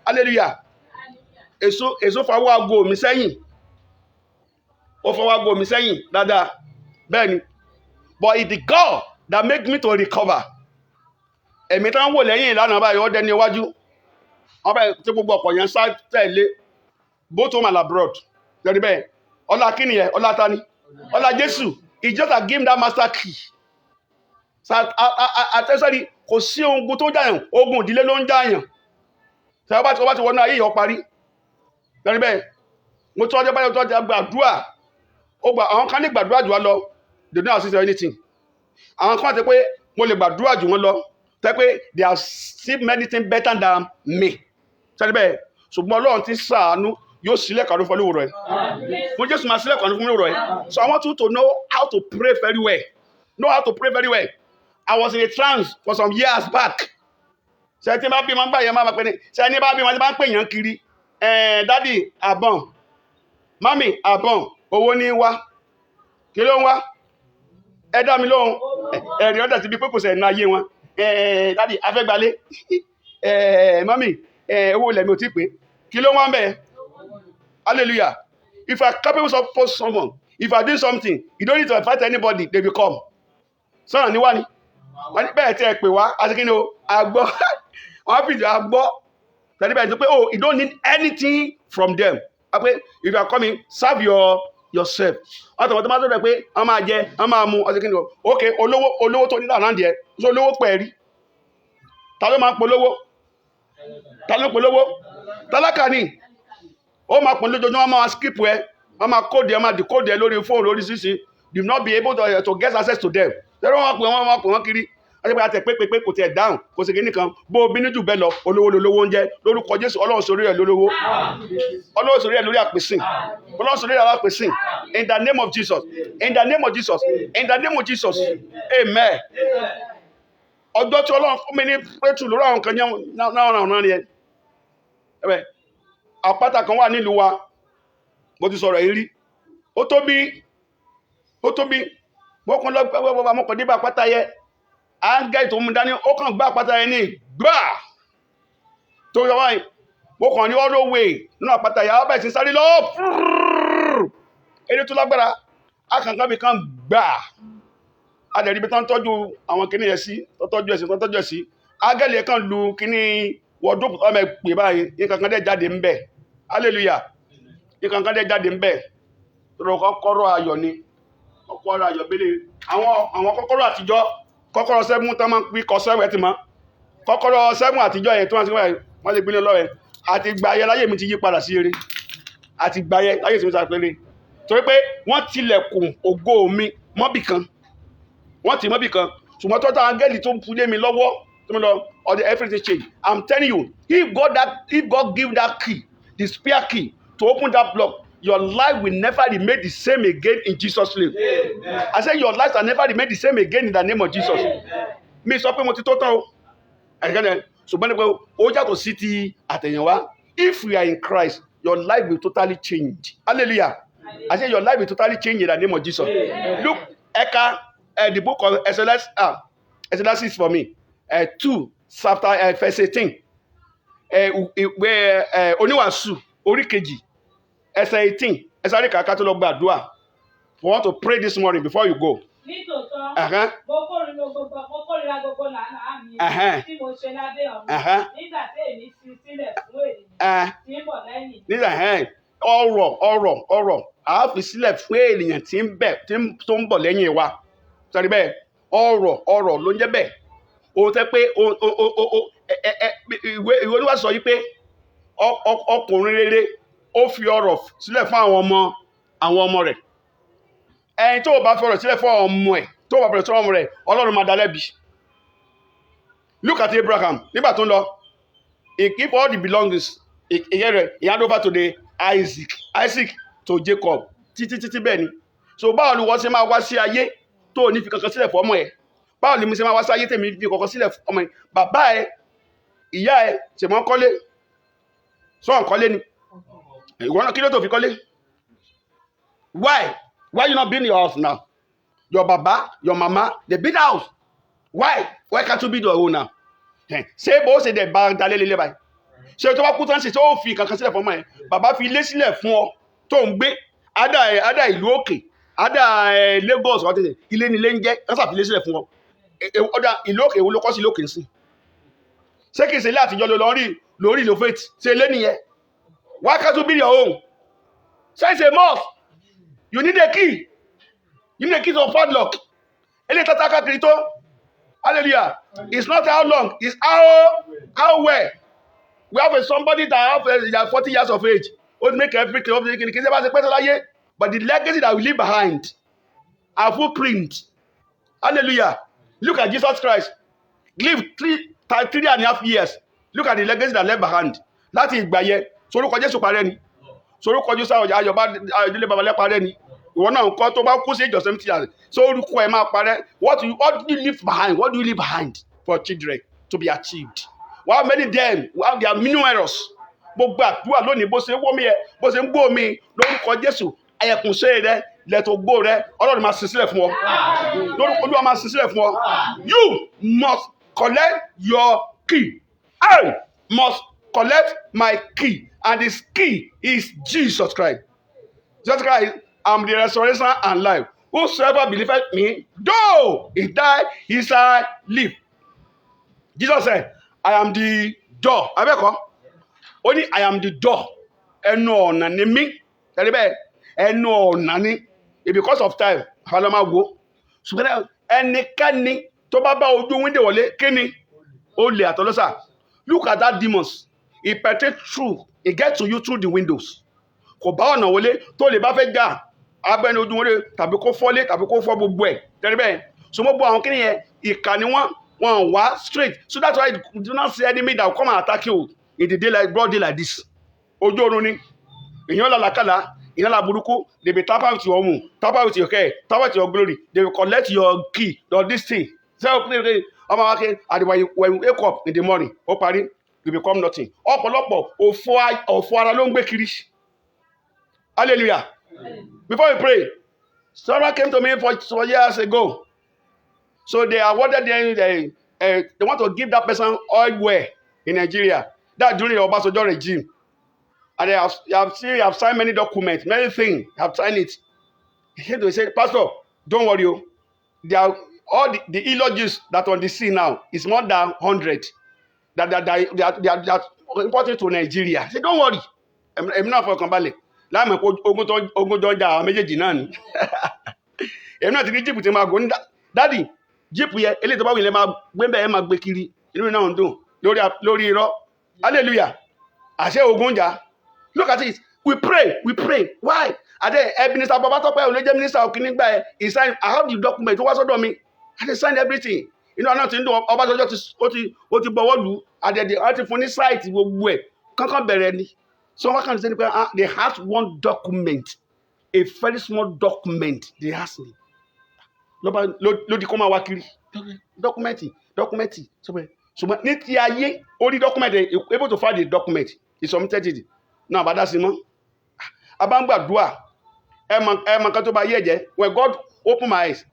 Hallelujah. Èso fọwọ́ aago mi sẹ́yìn ó fọwọ́ aago mi sẹ́yìn dáadáa bẹ́ẹ̀ ni but it's the God that make me to recover ẹ̀mí tán wò lẹ́yìn ìlànà báyìí ó dẹni iwájú wọ́n bẹ́ẹ̀ tí gbogbo ọ̀pọ̀ yẹn sá tẹ̀lé both home and abroad lórí bẹ́ẹ̀ ọlá kíni yẹn ọlá tani ọlá Jésù he just give him that master key àtẹ́sẹ́rí kò sí ogun tó jàyàn ogun ìdílé ló ń jàyàn tẹ́wọ́ bá ti wọnú ayé yọ parí. Lórí bẹ́ẹ̀ mo tọ́ ọjọ́ báyọ̀ tó ọjà gbàdúrà àwọn kan lè gbàdúrà jù wá lọ they don't assist anything àwọn kan ti pé mo lè gbàdúrà jù wọ́n lọ tẹ́ pé they have seen many things better than me sẹ́ni bẹ́ẹ̀ ṣùgbọ́n Ọlọ́run ti ṣàánú yóò sílẹ̀ kàdún fún olúwo rẹ̀ mo Jésù máa sílẹ̀ kàdún fún olúwo rẹ̀. So I want you to know how to pray very well. I was in a trance for some years back. Ṣé tí bá bí wọn gbà yẹn máa pè ní ṣé ní bá bí wọn ti máa ń pè yàn kiri dádì àbọ̀n mami àbọ̀n owó ní wá kí ló ń wá ẹ dá mi lóhùn ẹ̀rí ọ̀dà ti bí pé kò sẹ̀ ní ayé wọn dádì afẹ́gbalé mami owó lẹ̀mí ò tí pé kí ló ń wá ń bẹ̀. Hallelujah. If I capable of post someone if I do something you don't need to fight anybody they will come sọ̀rọ̀ ní wá ni wọ́n ní bẹ́ẹ̀ tí ẹ pè wá àti kí ni o àgbọ̀ wọ́n fi àgbọ̀. Oh, you don't need anything from them. If you are coming, serve yourself. Okay, olówó tó ní láàrín díẹ̀. So olówó pẹ̀rí. Ta ló máa polówó? Tálákà ni. Ó máa pọ̀ lójoojúmọ́ máa skip ẹ. Wọ́n máa code ẹ máa decode ẹ lórí phone lórí CC. You will not be able to get access to them. tẹ́lẹ̀ wọ́n pè wọ́n kiri àti pé àtẹ̀ pé kò tiẹ̀ dáhùn kò sì kíní kan bó bínú jù bẹ́ẹ̀ lọ olówó lolówó oúnjẹ lórúkọ Jésù Ọlọ́run sórí ẹ̀ lólówó Ọlọ́run sórí ẹ̀ lórí àpèsìn Ọlọ́run sórí ẹ̀ lórí àpèsìn in the name of Jesus in the name of Jesus in the name of Jesus amen. Ọjọ́ tí Ọlọ́run fún mi ní pétù lórí àwọn kan náà ni ẹ àpáta kan wà nílùú wa mo ti sọ̀rọ̀ yìí rí ó tóbi mo kàn lọ gbẹ́ mo kàn dé bá àpáta yẹ áńgẹ́lì tó mú dání ó kàn gbá àpáta yẹn ní gbà tó yọ wáyé mo kàn ní all the way nínú àpáta yẹn abẹ́ ìsìn sáré lọ eré tó lágbára akànkan bí kan gbà adẹ̀rí bí tán tọ́jú àwọn kìíní yẹn sí tọ́jú ẹ̀ sí áńgẹ́lì yẹn kan lu kìíní wọ́dúpù ọmọ ẹ̀ pè báyìí nǹkan dẹ̀ jáde ń bẹ̀ hallelujah nǹkan dẹ̀ jáde ń bẹ̀ kọ́kọ́rọ́ ayọ̀ ni kọ́kọ́rọ́ ayọ̀ bẹ́lẹ̀ àwọn kọ́kọ́rọ́ àtijọ́ kọ́kọ́rọ́ 7 tó máa ń pín kọ́ 7 ẹ̀ ti mọ́ kọ́kọ́rọ́ 7 àtijọ́ yẹn tó máa ń sẹ́wọ̀n wọ́n lè gbélé lọ́wọ́ ẹ̀ àti gbàyẹ láyé mi ti yí padà sí eré àti gbàyẹ láyé mi ti sàpẹ́lẹ̀ torí pé wọ́n tilẹ̀kùn ògo mi mọ́bì kan ṣùgbọ́n tọ́ta áńgẹ́lì tó ń fúlé mi lọ́wọ́ tó ń lọ all the everything change. I'm telling you, if God give that key, the spare key to open that block, your life will never remain the same again in Jesus' name. Amen. I say your life will never remain the same again in the name of Jesus. Mi sọ pé mo ti tó tán o. Ṣùgbọ́n ní pé ó yàtọ̀ sí ti àtẹ̀yìnwá. If you are in Christ, your life will totally change. Hallelujah. I say your life will totally change in the name of Jesus. Amen. Look, the book of Exodus for me. 2 chapter verse 18. Oníwàásù orí kejì ẹsẹ̀ 18. Ẹsẹ̀ àríkà tó lọ gbàdúrà. We want to pray this morning before you go. Nítòótọ́, mo kórìíra gbogbo làálàá mi tí mo ṣe lábẹ́ ọ̀run nígbà tí èmi fi sílẹ̀ fún ènìyàn tí ń bọ̀ lẹ́yìn. Nígbà ọ̀rọ̀ a fi sílẹ̀ fún ènìyàn tó ń bọ̀ lẹ́yìn wa. Sọ̀rí bẹ́ẹ̀ ọ̀rọ̀ ló ń jẹ́ bẹ́ẹ̀. O tẹ́ pé ìwé Olúwa sọ yìí pé ọkùnrin rere ó fi ọrọ̀ sílẹ̀ fún àwọn ọmọ rẹ̀. Ẹni tó bá fi ọrọ̀ sílẹ̀ fún ọmọ ẹ̀ tó bá fẹ́rẹ̀ sọ́rọ̀ ọmọ rẹ̀ Ọlọ́run máa dá lẹ́bi. Look at Abraham nígbà tó ń lọ he give all the belongings he hand over to the Isaac to Jacob títí bẹ́ẹ̀ ni. So báwo ni wọ́n ṣe máa wá sí ayé tó ní fi kankan sílẹ̀ fún ọmọ ẹ̀? Báwo ni mo ṣe máa wá sí ayé tèmi fi kankan sílẹ̀ fún ọmọ ẹ̀? Bàbá ẹ̀ ìyá ẹ̀ ṣe mọ́ kọ́lé sọ́ọ̀n kọ́lé ni ìwọ náà kí ló tó fi kọ́lé? Why you not build your house now? Your baba, your mama, they build house. Why can't you build your own now? Ṣé bó ṣe dẹ̀ bá dalé lélẹ̀ báyìí? Ṣé tó bá kú tán ṣe tó fi kankan sílẹ̀ fún ọmọ ẹ̀? Bàbá fi ilé sílẹ̀ fún ọ tó ń gbé ádà ìlú òkè ádà Lagos ọ̀tẹ̀tẹ̀ ilé ni ilé ń jẹ́ kánsà fi ilé sílẹ̀ fún ọ. Ọ̀dà ìlú òkè wo ló kọ́ sí ilé òkè sí? Ṣé kìí ṣe ilé àtijọ́ lórí ìlú faith ṣe ilé nìyẹn? Why can't you build your own? Say it's a must. You need a key. You need a key to padlock. Ele tataka krito. Hallelujah. It's not how long. It's how well. We have somebody that have 40 years of age. Would make everything. But the legacy that we leave behind, our footprint. Hallelujah. Look at Jesus Christ. Live 3.5 years. Look at the legacy that left behind. Láti ìgbà yẹn. Sorúkọ Jésù parẹ́ ni. Sorúkọ Jésù ayọ̀bá ìdílé babalẹ́ parẹ́ ni. Ìwọ náà nǹkan tó bá kú sí ìjọsìn tí a rẹ̀. Sorúkọ ẹ̀ máa parẹ́. What do you leave behind? What do you leave behind for children to be achieved? While many of them have their minimum errors. Gbogbo àdúrà lónìí bó ṣe ń wọ́ mi ẹ̀ bó ṣe ń gbó mi lórúkọ Jésù. Ayẹ̀kùnṣe rẹ̀ lẹ́tọ̀ gbó rẹ̀ Ọlọ́run máa ṣe sílẹ̀ fún ọ. Lórúkọ Olúwa máa ṣe sílẹ̀ fún ọ. You must collect your key. I must collect my key. And his key is Jesus Christ. Jesus Christ, I'm the resurrection and life. Whosoever believeth me, though he die, he shall live. Jesus said, I am the door. Abẹ́kọ̀, ó ní I am the door. Ẹnu ọ̀nà ni mí. Tẹ̀lé bẹ́ẹ̀, ẹnu ọ̀nà ni. Because of time, àfàlọ́mà wo. Ṣùgbọ́n ẹnikẹ́ni tó bá ojú wíńdò wọlé, kí ni? Ó lè àtọ́lọ́sà. Look at that demons. He penetrates through. He gets to you through the windows. Kò bá ọ̀nà wọlé tó lè bá fẹ́ jà abẹ́ni ojú wọlé tàbí kó fọ́lé tàbí kó fọ́ gbogbo ẹ̀. Tẹ́lẹ̀ bẹ́ẹ̀ So mo gbọ́ àwọn kí nìyẹn ìkà ni wọ́n wá straight. So that's why you do not see enemy that will come and attack you in the daylight, broad day like this. Ojú oorun ni. Èèyàn làlàkàlà, èèyàn làbùrúkú, they be tamper with your home, tamper with your care, tamper with your glory. They will collect your key, your this thing. So when you wake up in the morning, ó parí, you become nothing. Ọ̀pọ̀lọpọ̀ òfò ara ló ń gbé kiri. Hallelujah. Before we pray, someone came to me for years ago. So they awarded them, they want to give that person oil well in Nigeria. That during the Obasanjo regime. And they have signed many documents, many things, have signed it. He came to me, say, Pastor, don't worry. They are all the eulogies that on the sea now is more than 100 that they are importing to Nigeria. I said, don't worry. I'm not for Kambale. Láàmú ogun tó ń jà àwọn méjèèjì náà ni. Èmi náà ti rí jíìpù tí máa gùn ní dádì jíìpù yẹn eléyìí tó bá wù ilẹ̀ máa gbé bẹ́ẹ̀ máa gbé kiri inú mi náà ń dùn lórí irọ́. Hallelujah. Àṣẹ ogun jà. Look at it. We pray. Why? And then Minister Babatope Oneje Minister Okinigba he signed. I have the document. Tó wá sọ́dọ̀ mi. And they signed everything. Àná tí ń dùn Ọbásanjọ́ ó ti bọ̀wọ́ lù. And then they ti fún ní site gbogbo ẹ̀. Kankan bẹ̀rẹ̀ ni. So what can you say? They have one document, a very small document. They asked me. Lodi kó máa wá kiri. Document. So ní ti ayé, ó rí document, able to find the document. He submitted it. Now, but that's it. Abangba ẹ kan tó bá yé jẹ́. When God opened my eyes,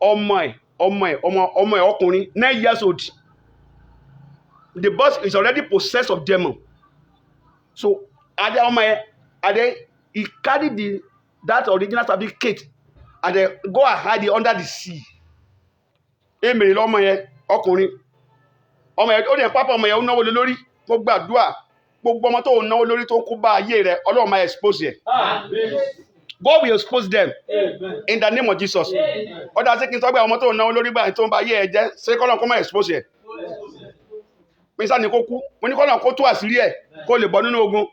ọmọ ẹ̀ ọkùnrin 9 years old. The boss is already possessed of demon. So he carried that original certificate and they go and hide it under the sea. Èmèrè lọ́mọ yẹn ọkùnrin. Ọmọ yẹn ó dẹ̀ pápá ọmọ yẹn ó náwó lé lórí. Mo gbàdúrà gbogbo ọmọ tó náwó lórí tó kú bá ayé rẹ̀ Ọlọ́run máa expose yẹn. God will expose them. In the name of Jesus. Ọ̀dà sí kí n sọ pé ọmọ tó náwó lórí báyìí tó ń bá ayé ẹ jẹ́ ṣé kọ́lọ́n kó máa expose yẹn. Mísà ni kó kú. Mo ní kọ́lọ́n kó tú àṣírí ẹ̀ kó lè bọ́ nínú ogun.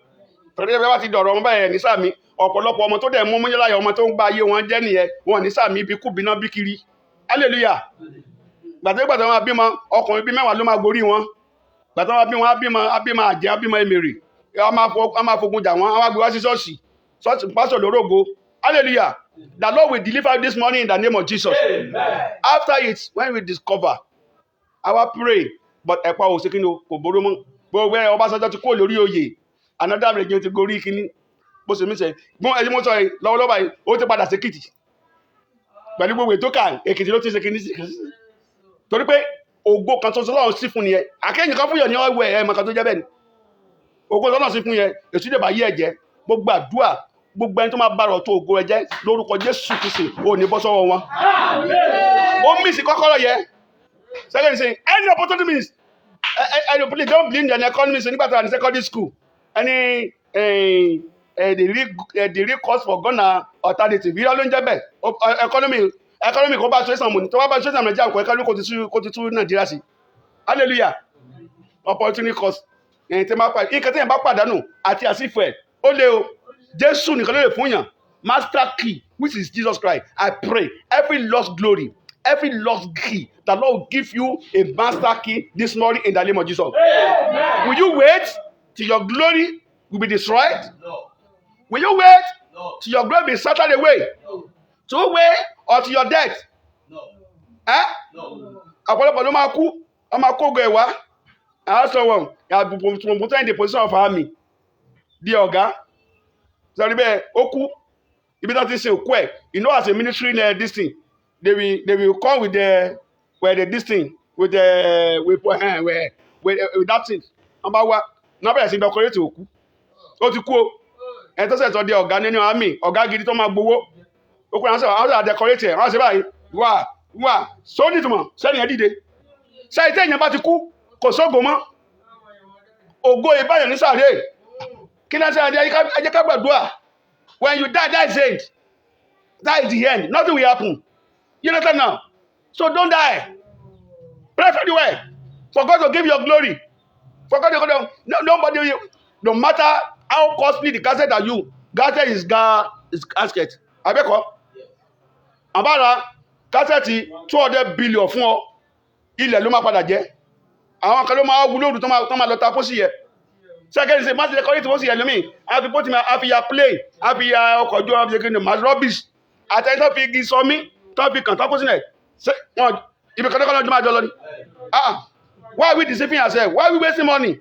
Torí ẹ bá ti dọ̀rọ̀ ọmọ báyẹn ní sàmì ọ̀pọ̀lọpọ̀ ọmọ tó dẹ̀ mú múyẹ́láyà ọmọ tó ń gba ayé wọn jẹ́ nìyẹn wọn ní sàmì ibi kú bíná bí kiri. Hallelujah. Gbàtẹ́gbàtẹ́ wọn bímọ ọkùnrin bí 10 ló máa gorí wọn. Gbàtẹ́ wọn bí wọn abímọ àjẹ́ abímọ èmèrè. A máa fogun jà wọn, a máa gbé wá sí ṣọ́ọ̀ṣì pásọ̀ lórógo. Hallelujah. The Lord will deliver this morning in the name of Jesus. Amen. After it, when we discover, I will pray. But ẹ̀pà ò sí kí ni kò boró mọ́. Gbogbo ẹ̀ Ọbásanjọ́ ti kó lórí oyè. Another region ti gorí kíní. Bó ṣe mí sẹ́, ẹni mo sọ yìí lọ́wọ́lọ́wọ́ yìí, ó ti padà sí Èkìtì. Pẹ̀lú gbogbo ètò kan, Èkìtì ló ti ṣe kíní sí. Torí pé ògo kan tó sọ́lọ́run sí fún nìyẹn. Àkẹ́yìn kan fún yàn ní ọ̀wẹ̀ ẹ̀mọ̀ kan tó jẹ́ bẹ́ẹ̀ ni. Ògo sọ́lọ́run sí fún yẹn, èsù dè bá yí ẹ̀jẹ̀. Gbogbo àdúrà, gbogbo ẹni tó máa bá rọ̀ tó ògo ẹ̀jẹ̀ lórúkọ Jésù Kristi, ò ní bọ́ sọ́wọ́ wọn. Ó mí sí kọ́kọ́rọ́ yẹ. Second thing, any opportunity means, please don't blame the economy nígbà tó wà ní secondary school. Any the real cause for Ghana alternative yíyá ló ń jẹ́ bẹ́ẹ̀ economy kò bá ṣẹ́sàn mọ̀ ní tó wá bá ṣẹ́sàn Nàìjíríà kò economy kò ti tú Nàìjíríà sí. Hallelujah. Opportunity cost nǹkan tí yẹn bá pàdánù àti àsìfò ẹ̀ ó lé o Jésù nìkan ló lè fún yàn master key which is Jesus Christ. I pray every lost glory, every lost key, the Lord will give you a master key this morning in the name of Jesus. Amen. Will you wait till your glory will be destroyed? No. Will you wait till your glory be scattered away? No. To wait or to your death? No. No. Ọ̀pọ̀lọpọ̀ ló máa kú, wọ́n máa kó ogun ẹ̀ wá. Also, put in the position of army. Di ọ̀gá. Sọ̀rọ̀ bẹ́ẹ̀ ó kú. Ibi tó ti ṣe òkú ẹ̀. You know, as a ministry this thing, they will come with this thing with that thing. Number one, number is decorate òkú. Ó ti kú o. Ẹni tó ṣẹ̀tọ́ di ọ̀gá nínú army, ọ̀gá gidi tó máa gbowó. Ó kú àwọn decorate ẹ̀, wọ́n ṣe báyìí. Wà so nítumọ̀ sẹ́ni ẹ̀ dìde. Ṣé ìtẹ́ ìyẹn bá ti kú? Kò sógo mọ́. Ògo ìbáyọ̀ ní sàárè. Kí náà sẹ́yìn ẹjẹ́ ká gbàdúrà. When you die, that is it. That is the end. Nothing will happen. You understand now? So don't die. Pray for the way. For God to give your glory. For God to go nobody, no matter how costly the casket are you, casket is casket. Abeko. Abara, kásẹ̀tì 200 billion fún ọ ilẹ̀ ló máa padà jẹ́ àwọn kan ló máa wúlò òdù tó máa lọ ta pósí yẹ sẹ́kẹ́rì ṣe máa ti lẹ́kọ́ létí pósí yẹ lómi àfi pósí mi àfi ya plane àfi ya ọkọ̀ ojú ọmọ ìṣèkìnnì mass rubbish àtẹ̀yìn tó fi igi sọmí tó fi kàn tó pósí náà wọn ibi kan tó kọ́ lọ́jọ́ máa jọ lọ ni why are we deceiving ourselves? Why are we wasting money?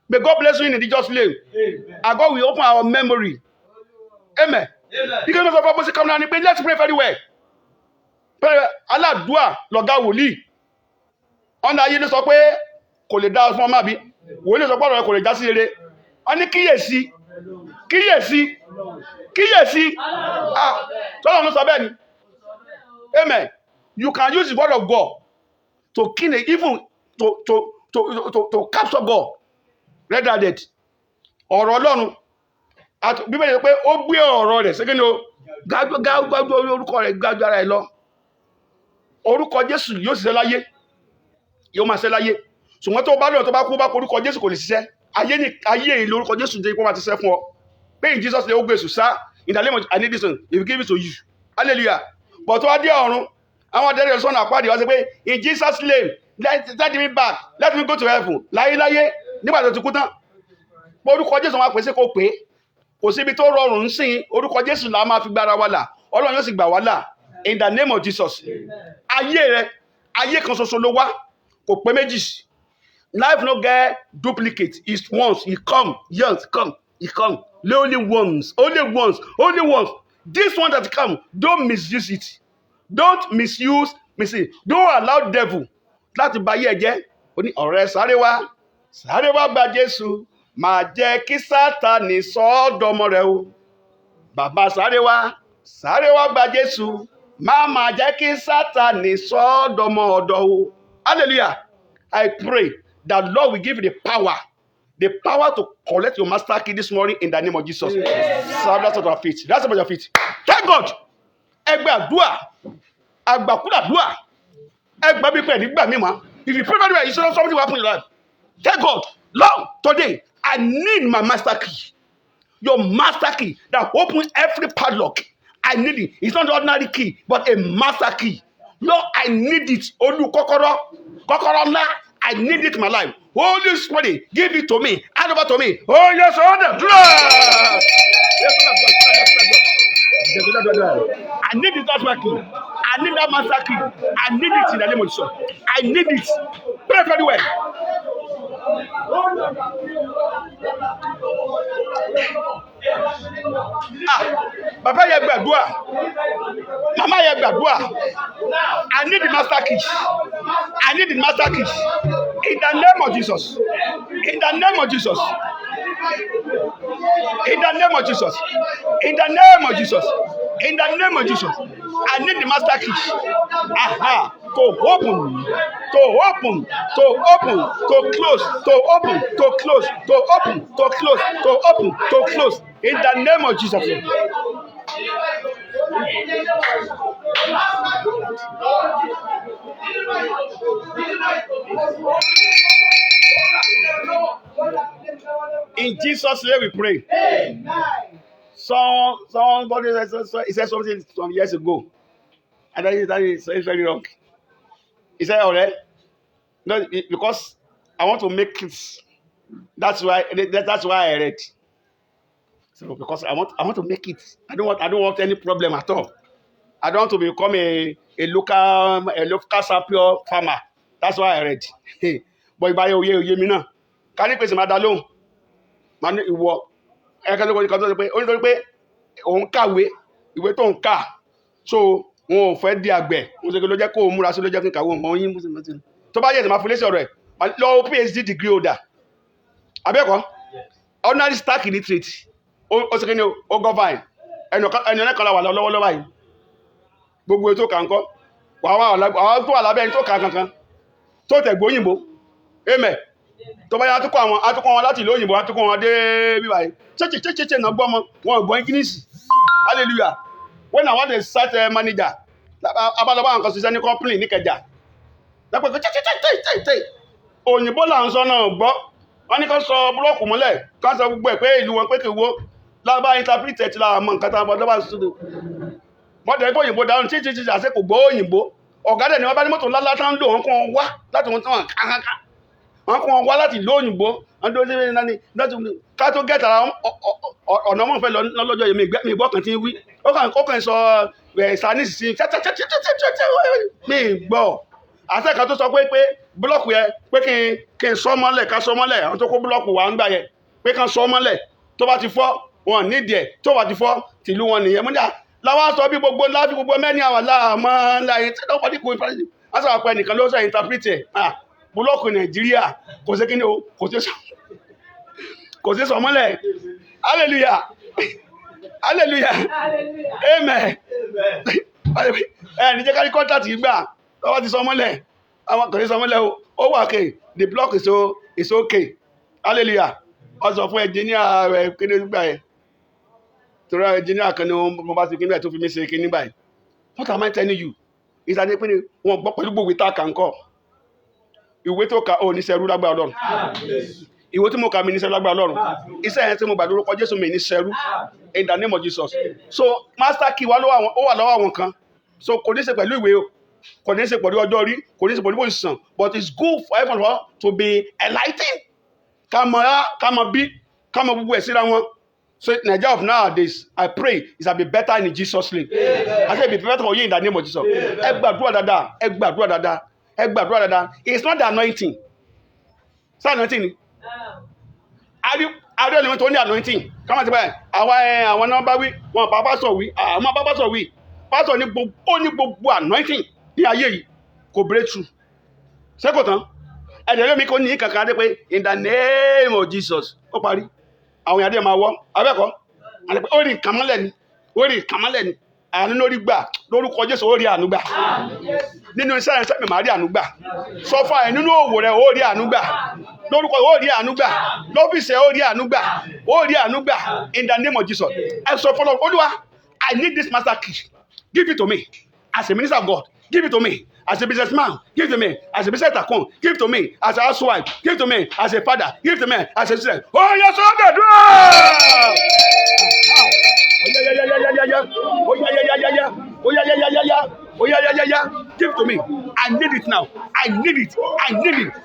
May God bless you in the just name. And God will open our memory. Amen. Because of purpose come down, let's pray very well. Aládùúà lọ̀gá wòlíì. Ọ̀nà ayé ló sọ pé kò lè dá fún ọmọ àbí. Wòlíì sọ pé ọ̀rọ̀ kò lè já sí rere. Wọ́n ní kíyèsí. Sọ́dọ̀ ló sọ bẹ́ẹ̀ ni. Amen. You can use the word of God to kill it, even to capture God. Rather than ọ̀rọ̀ Ọlọ́run. Bíbélì sọ pé ó gbé ọ̀rọ̀ rẹ̀ ṣégin o gájú orúkọ rẹ̀ gájú ara ẹ̀ lọ. Orúkọ Jésù yóò ṣiṣẹ́ láyé. Yóò máa ṣiṣẹ́ láyé. Ṣùgbọ́n tó bá lọ tó bá kú bá orúkọ Jésù kò lè ṣiṣẹ́. Ayé ìlú orúkọ Jésù jẹ́ ipò máa ti ṣiṣẹ́ fún ọ. Pé in Jesus name ó gbé èṣù sá. In the name of I need this one. If you give it to you. Hallelujah. But tó wá dé ọ̀run. Àwọn adẹ́rẹ́ sọ́nà àpáàdé wá sọ pé in Jesus name let me back. Let me go to heaven. Láyé nígbà tó ti kú tán. Orúkọ Jésù máa pèsè kó pé. Kò síbi tó rọrùn ń sìn orúkọ Jésù là máa fi gbára wa là. Ọlọ́run yóò sì gbà wá là. In the name of Jesus. Ayé kan ṣoṣo ló wá. Kò pé méjì. Life no get duplicate. It's once. He come. Yes, come. He come. Only once. This one that come, don't misuse it. Don't misuse. Don't allow devil láti bà ayé ẹ jẹ́. Ó ní ọ̀rẹ́ sáré wá gba Jésù. Má jẹ́ kí Sátánì sọ ọ́ dọmọ rẹ̀ o. Bàbá sáré wá gba Jésù. Má jẹ́ kí Sátánì sọ ọ́ dọmọ ọ̀dọ̀ o. Hallelujah. I pray that Lord will give you the power to collect your master key this morning in the name of Jesus. Serve that on our feet. That's about your feet. Thank God. Ẹgbẹ́ àdúrà. Àgbàkúdàdúrà. Ẹgbẹ́ bí pẹ̀ nígbà mímọ́. If you pray very well, you should know something will happen in your life. Thank God. Lord, today, I need my master key. Your master key that opens every padlock. I need it. It's not an ordinary key, but a master key. Lord, I need it. Olu kokoro ńlá. I need it in my life. Holy Spirit, give it to me. Hand over to me. Oh, yes, order. I need it that key. I need that master key. I need it in the name of Jesus. I need it. Pray very well. Bàbá yẹ gbàdúrà. Mama yẹ gbàdúrà. I need the master key. I need the master key. In the name of Jesus. In the name of Jesus. In the name of Jesus. In the name of Jesus. In the name of Jesus. I need the master key. To open, to close, to open, to close, to open, to close, to open, to close. In the name of Jesus. In Jesus' name we pray. Somebody said something some years ago, and that is very wrong. He said, "All right, no, because I want to make kids. That's why I read. So because I want to make it. I don't want any problem at all. I don't want to become a local champion farmer. That's why I read. But if I hear me now, can you please make that alone? Man, you work. I can't go because only pé òun kàwé ìwé tó ń kà. So wọn ò fẹ́ di àgbẹ̀. Mo ṣe kí ló jẹ́ kó o múra sí ló jẹ́ kí n kàwé ọmọ yín. Tó bá yẹ ti máa fún lẹ́sẹ̀ ọ̀rọ̀ ẹ̀ lọ PhD degree holder. Abẹ́ẹ̀kọ́ ordinary stark illiterate. Ó ṣe kí ni ó govern ẹni kan la wà lọ́wọ́lọ́wọ́ báyìí. Gbogbo ètò kà ń kọ́. Wàá tó wà lábẹ́ ẹni tó kà kankan. Tó tẹ̀ gbóyìnbó. Amen. Tó bá yá atukọ̀ wọn láti ìlú òyìnbó atukọ̀ wọn dé bí báyìí. Ṣé náà gbọ́ ọmọ wọn gbọ́ English. Hallelujah. When I want to start a manager, abalọ́bá nǹkan ṣiṣẹ́ ní company ní Kẹjà. Lẹ́pẹ̀ pé òyìnbó là ń sọ náà gbọ́. Wọ́n ní kó sọ búlọ́ọ̀kù mọ́lẹ̀ kó sọ gbogbo ẹ̀ pé ìlú wọn pé kì í wo lábá interpret ti la mọ nǹkan tá a bọ̀ lọ́wọ́ àṣìṣe. wọ́n dẹ̀ ń kó òyìnbó dáhùn tí àṣẹ kò gbọ́ òyìnbó ọ̀gá dẹ̀ ni wọ́n bá ní mọ́tò ńlá látà ń lò wọ́n kó wọn wá láti wọn tí wọ́n kàkàkà wọ́n kó wọn wá láti ìlú òyìnbó wọ́n tó ṣe nání ká tó gẹ̀ẹ́tà ọ̀nà wọn fẹ́ lọ́jọ́ yìí mi gbọ́ kan tí ń wí ó kàn sọ sanis sí mi gbọ́ àṣẹ kan tó sọ pé búlọ́ọ̀kù yẹ pé kí n sọ mọ́lẹ̀ ká sọ mọ́lẹ̀ àwọn tó kó búlọ́ọ̀kù wà ń gbà yẹ pé ká sọ mọ́lẹ̀ tó bá ti fọ́ wọn nídìí ẹ̀ tó bá ti fọ́ tìlú wọn nìyẹn múdà láwọn sọ bí gbogbo láti gbogbo mẹ́ni àwọn aláàmọ́ láyé tí wọ́n pàdé kò ìfàdé wọ́n sọ pé nìkan ló sọ ìntàpírìtì ẹ̀ búlọ́ọ̀kù Nàìjíríà kò sí kíni o kò sí sọmọ́lẹ̀ hallelujah hallelujah amen ẹ̀ níjẹ́ kárí kọ́ńtàtì gbà lọ́wọ́ ti sọmọ́lẹ̀ àwọn kò sí sọmọ́lẹ̀ ó wà okay the block is okay hallelujah wọ́n sọ fún ẹnjìníà rẹ̀ kéde gbà yẹn torí ẹnjìníà kan ní wọ́n bá ti kí níbẹ̀ tó fi mí ṣe kí ní báyìí what am I telling you ìsàdé pé wọ́n gbọ́ pẹ̀lú gbogbo ìta kàńkọ́ ìwé tó ka ò ní sẹ́rú lágbára Ọlọ́run ìwé tí mo kà mí ní sẹ́rú lágbára Ọlọ́run iṣẹ́ yẹn tí mo gbà lórúkọ Jésù mi ní sẹ́rú in the name of Jesus so master key ó wà lọ́wọ́ àwọn kan so kò ní ṣe pẹ̀lú ìwé o kò ní ṣe pẹ̀lú ọjọ́ orí kò ní ṣe pẹ̀lú position but it's good for everyone to be enlightened ká mọ̀ bí ká mọ̀ gbogbo ẹ̀ síra wọn. So Nigeria of nowadays, I pray it shall be better in Jesus' name. I say be better for you in the name of Jesus. Ẹ gbàdúrà dáadáa. It's not the anointing. It's not anointing ni. Adé ni wọ́n tó ní anointing. Káwọn ti báyìí, àwọn náà bá wí, wọn bá pásọ̀ wí, àwọn bá pásọ̀ wí. Pásọ̀ ní gbogbo anointing ní ayé yìí kò breakthrough. Ṣé kò tán? Ẹ̀dẹ̀ lómi kò ní kankan dé pé in the name of Jesus. Ó parí. Àwọn ìyàdé máa wọ́ abẹ́kọ̀ọ́ ó rí ìkàmọ́lẹ̀ ni àánú lórí gbà lórúkọ Jésù ó rí àánú gbà nínú iṣẹ́ ìrìnsẹ́ mi máa rí àánú gbà sọfà ẹ̀ nínú òwò rẹ̀ ó rí àánú gbà lórúkọ ó rí àánú gbà lọ́fíìsì ẹ̀ ó rí àánú gbà in the name of Jesus ẹ sọ fọlọ Olúwa I need this master key give it to me as a minister of God give it to me as a businessman give it to me as a business tycoon give it to me as a housewife give it to me as a father give it to me as a student oh yes oh God give it to me I need it now I need it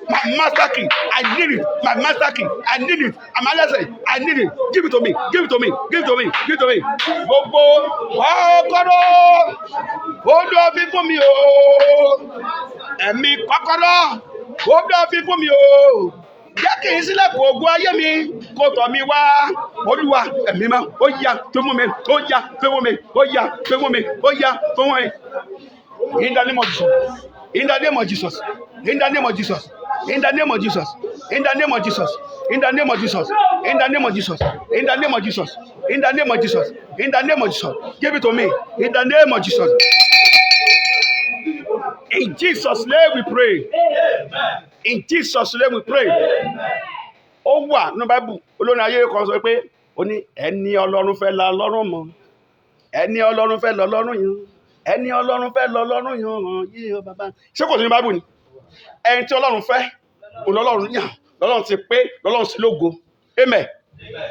my master key I need it my master key I need it I need it give it to me gbogbo kọ́kọ́rọ́ ó lọ fi fún mi o ẹ̀mí kọ́kọ́rọ́ ó lọ fi fún mi o jẹ́ kí n sílẹ̀kùn ògùn ayé mi kó tọ̀ mi wá Olúwa ẹ̀mí mọ́ ó yá fún mi ó yá fún mi ó yá fún mi ó yá fún mi in the name of Jesus in the name of Jesus in the name of Jesus in the name of Jesus in the name of Jesus in the name of Jesus in the name of Jesus in the name of Jesus in the name of Jesus in the name of Jesus give it to me in the name of Jesus. In Jesus' name we pray. In Jesus' name we pray. Ó wà ní Bible olórin ayé kan sọ pé ó ní ẹni Ọlọ́run fẹ́ la lọ́rùn mọ́ ẹni Ọlọ́run fẹ́ lọ lọ́rùn yàn ẹni Ọlọ́run fẹ́ lọ lọ́rùn yàn yíyọ bàbá. Ṣé kò sí ní Bible ni? Ẹni tí Ọlọ́run fẹ́ Ọlọ́run yàn lọ́lọ́run ti pé lọ́lọ́run ti lógo. Amen.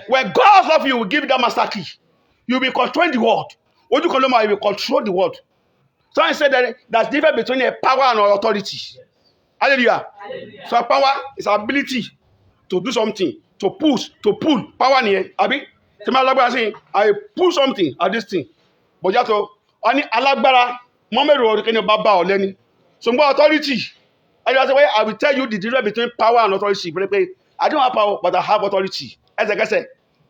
When God love you, will give you that master key. You will be controlling the world. Ojú kan ló máa will control the world. So I said that there's difference between a power and an authority. Hallelujah. So power is ability to do something, to pull. Power ni abi. Tí ma lágbára sí, I pull something at this thing. But yàtọ̀, ó ní alágbára, mọ́mẹ́rù ọ̀rẹ́kẹ́ ni bàbá ọ̀lẹ́ni. So mo authority. I will tell you the difference between power and authority. I don't have power, but I have authority. Ẹsẹ̀kẹsẹ̀,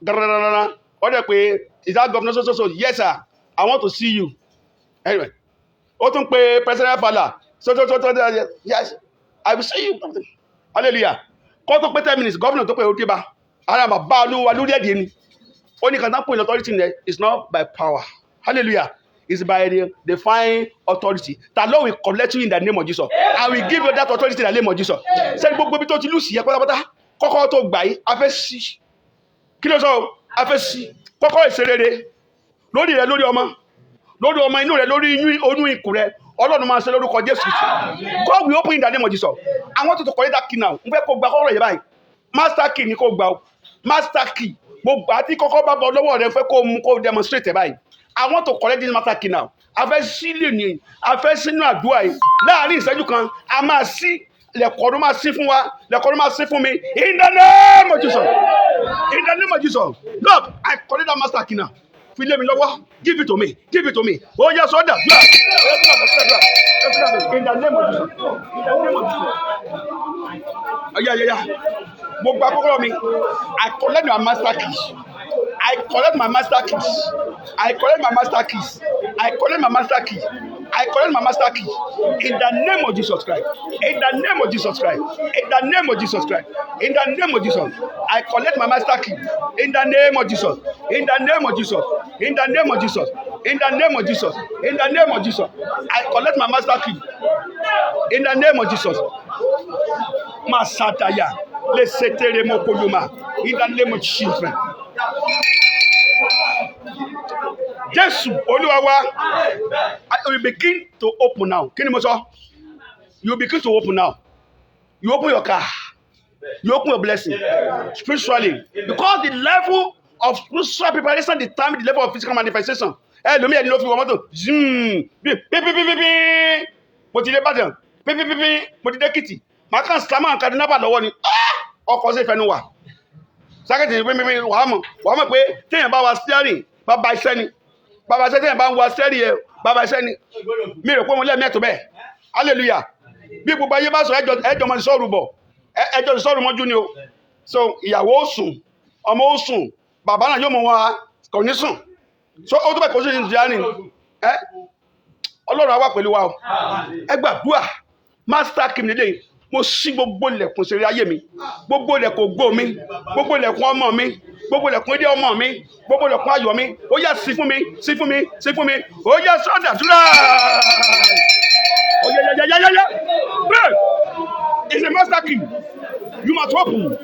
gàràràràrà, ó dẹ̀ pé, is that governor so? Yes sir, I want to see you. Anyway. Ó tún pé president fàlà so yes I will see you. Hallelujah. Kó tó pé 10 minutes governor tó pé ó débà ara bàbá Olúwa lórí ẹ̀dì ni ó ní kan tán pé authority there is not by power. Hallelujah. It's by the divine authority that Lord will collect you in the name of Jesus. I will give you that authority in the name of Jesus. Sẹ́ni gbogbo bí tó ti lù sí ẹ pátápátá kọ́kọ́ tó gbà yí a fẹ́ sí kí ló sọ a fẹ́ sí kọ́kọ́ ìṣerere lórí rẹ lórí ọmọ inú rẹ lórí oyún ikùn rẹ Ọlọ́run máa ṣe lórúkọ Jésù. God will open in the name of Jesus. I want you to collect that key now. N fẹ́ kó gba kọ́kọ́rọ́ yẹn báyìí. Master key ni kó gba o. Master key. Mo gbà tí kọ́kọ́ bá bọ̀ lọ́wọ́ rẹ fẹ́ kó mú kó demonstrate ẹ̀ báyìí. I want to collect this master key now. a fẹ́ sílẹ̀ ní a fẹ́ sínú àdúrà yìí láàrin ìṣẹ́jú kan a máa sí lẹ̀kọ̀ọ́dún máa sí fún wa lẹ̀kọ̀ọ́dún máa sí fún mi in the name of Jesus. In the name of Jesus. Look, I collect that master key now. Fi lé mi lọ́wọ́. Give it to me. Give it to me. Oh yes, order. In the name of Jesus. In the name of Jesus. Yeah. Mo gba kọ́kọ́rọ́ mi. I collect my master keys. I collect my master keys. I collect my master keys. I collect my master keys. I collect my master key in the name of Jesus Christ. In the name of Jesus Christ. In the name of Jesus Christ. In the name of Jesus. I collect my master key in the name of Jesus. In the name of Jesus. In the name of Jesus. In the name of Jesus. In the name of Jesus. I collect my master key in the name of Jesus. Masataya. Let's say in the name of Jesus. Jesus, Olúwa wa, you begin to open now. Kí ni mo sọ? You begin to open now. You open your car. You open your blessing spiritually. Because the level of spiritual preparation determines the level of physical manifestation. Lomi ẹni ló fi wọ mọ́tò. Pípípípípí. Mo ti dé Ìbàdàn. Pípípípí. Mo ti dé Èkìtì. Màá kàn sílámà kàdínàbà lọ́wọ́ ni. Ọkọ̀ ṣe fẹnu wà. Sákẹ́tì pípípí wàá mọ̀ pé téèyàn bá wa steering bàbá iṣẹ́ ni. Bàbá iṣẹ́ téèyàn bá ń wa steering yẹn bàbá iṣẹ́ ni. Mi rò pé mo lẹ́ẹ̀mẹ́tò bẹ́ẹ̀. Hallelujah. Bí gbogbo ayé bá sọ ẹjọ́ mọ́ ìṣọ́rù bọ̀. Ẹjọ́ ìṣọ́rù mọ́jú ni o. So ìyàwó ó sùn, ọmọ ó sùn, bàbá náà yóò mọ wọn kò ní sùn. So ó tó bẹ̀ kó sí ní ìdíyà ni. Ọlọ́run á wà pẹ̀lú wa o. Ẹ gbàdúrà master kí mi lédè mo ṣí gbogbo ilẹ̀kùn ṣeré ayé mi, gbogbo ilẹ̀kùn ògo mi, gbogbo ilẹ̀kùn ọmọ mi, gbogbo ilẹ̀kùn èdè ọmọ mi, gbogbo ilẹ̀kùn ayọ̀ mi, ó yá sí fún mi, sí fún mi, sí fún mi, ó yá sọ́dà dúrà. Ó yá. Pray. It's a master key. You must open.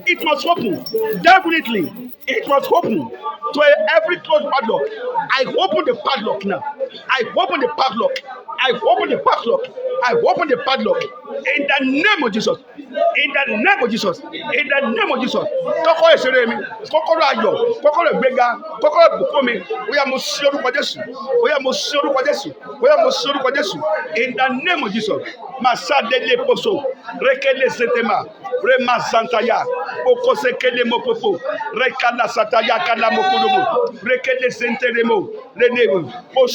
It must open. Definitely. It must open to every closed padlock. I open the padlock now. I open the padlock. I open the padlock. I open the padlock. In the name of Jesus. In the name of Jesus. In the name of Jesus. Kọ́kọ́rọ́ ìṣeré mi. Kọ́kọ́rọ́ ayọ̀. Kọ́kọ́rọ́ ìgbéga. Kọ́kọ́rọ́ ìbùkún mi. Ó yá mo ṣí orúkọ Jésù. Ó yá mo ṣí orúkọ Jésù. Ó yá mo ṣí orúkọ Jésù. In the name of Jesus. Masadele poso. Rekele setema. Rema santaya. Okosekele mopopo. Rekala sataya kala mokodomo. Rekele senteremo. Renemo. Mo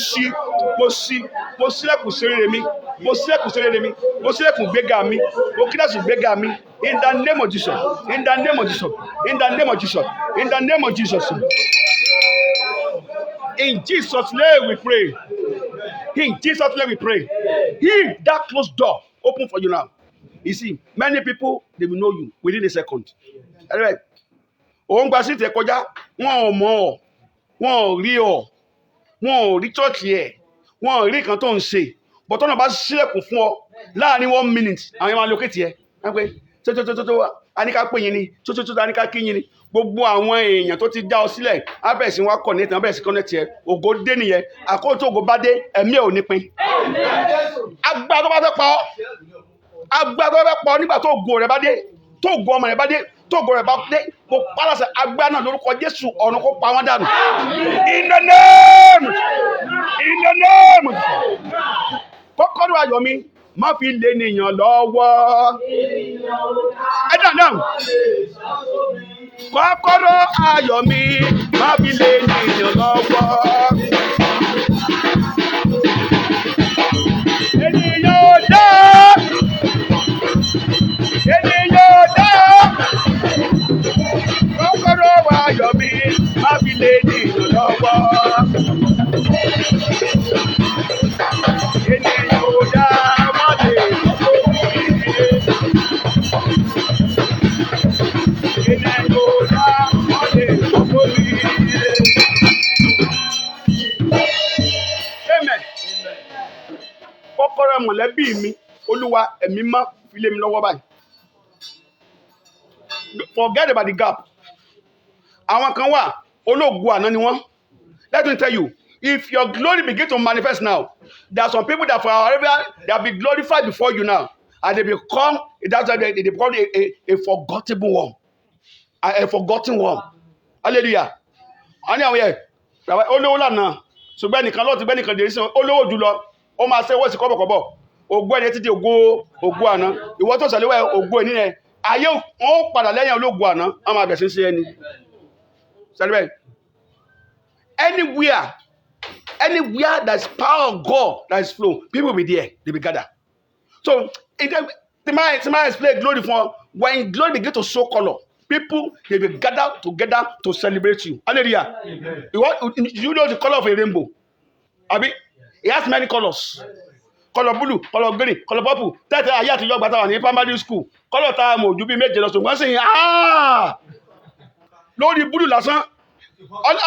sílẹ̀kùn séré mi. Mo sílẹ̀kùn séré mi. Mo sílẹ̀kùn gbéga mi. Mo kíláàsì gbéga mi. In the name of Jesus. In the name of Jesus. In the name of Jesus. In the name of Jesus. In Jesus' name we pray. In Jesus' name we pray. If that closed door open for you now. You see, many people, they will know you within a second. Anyway, òun gba sí ìtẹ̀ kọjá, wọn ò mọ̀ ọ́, wọn ò rí ọ́, wọn ò rí chọ́ọ̀chì ẹ̀, wọn ò rí nǹkan tó ń ṣe. Bọ̀tọ́nà bá sílẹ̀kùn fún ọ láàrin 1 minute, àwọn yẹn máa lókètì ẹ̀. Wọ́n pe tó aníká pè yín ni, tó aníká kí yín ni. Gbogbo àwọn èèyàn tó ti dá ọ sílẹ̀, á bẹ̀rẹ̀ sí wá connect, á bẹ̀rẹ̀ sí connect ẹ̀. Ògo dé nìyẹn, àkókò tó ògo bá dé, ẹ̀mí ẹ̀ ò ní pin. Agbára tó bá fẹ́ pa ọ́. Agbára bẹ pọ̀ nígbà tó ògo rẹ̀ bá dé, tó ògo ọmọ rẹ̀ bá dé, tó ògo rẹ̀ bá dé, mo pàlàṣẹ agbára náà lórúkọ Jésù ọ̀run kó pa wọ́n dànù. In the name. Kọ́kọ́rọ́ ayọ̀ mi má fi lé nìyàn lọ́wọ́. Ẹ dáadáa. Kọ́kọ́rọ́ ayọ̀ mi má fi lé nìyàn lọ́wọ́. Ènìyàn dá. Kọ́kọ́rọ́ ayọ̀ mi má fi lé nìyàn lọ́wọ́. Ènìyàn ò dá wọ́n lè lọ́wọ́ mi. Ènìyàn ò dá wọ́n lè lọ́wọ́ mi. Amen. Kọ́kọ́rọ́ mọ̀lẹ́bí mi, Olúwa ẹ̀mí má fi lé mi lọ́wọ́ báyìí. Forget about the gap. Àwọn kan wà ológun àná ni wọ́n. Let me tell you, if your glory begin to manifest now, there are some people that they have been glorified before you now, and they become a forgettable one, a forgotten one. Hallelujah. Àní àwọn yẹn olówó lánàá ṣùgbọ́n ẹnìkan lọ́ọ̀ ti gbẹ́ nìkan dèrè sí olówó jùlọ ó máa ṣe wọ́ọ̀sì kọ́bọ̀kọ́bọ̀ ògo ẹni títí ògo àná ìwọ tó ṣàléwẹ̀ ògo ẹni rẹ̀ ayé wọn ó padà lẹ́yìn ológun àná wọn máa bẹ̀sí sí ẹni ṣàléwẹ̀ anywhere there is power of God that is flow people will be there they be gather so the man explain glory for when glory begin to show color people they be gather together to celebrate you hallelujah you know the color of a rainbow abi it has many colors color blue color green color purple tẹ́tẹ́ ayé àtijọ́ gbàtà wà ní primary school color tá a mọ̀ ojú bí méje lọ ṣùgbọ́n sì lórí blue lásán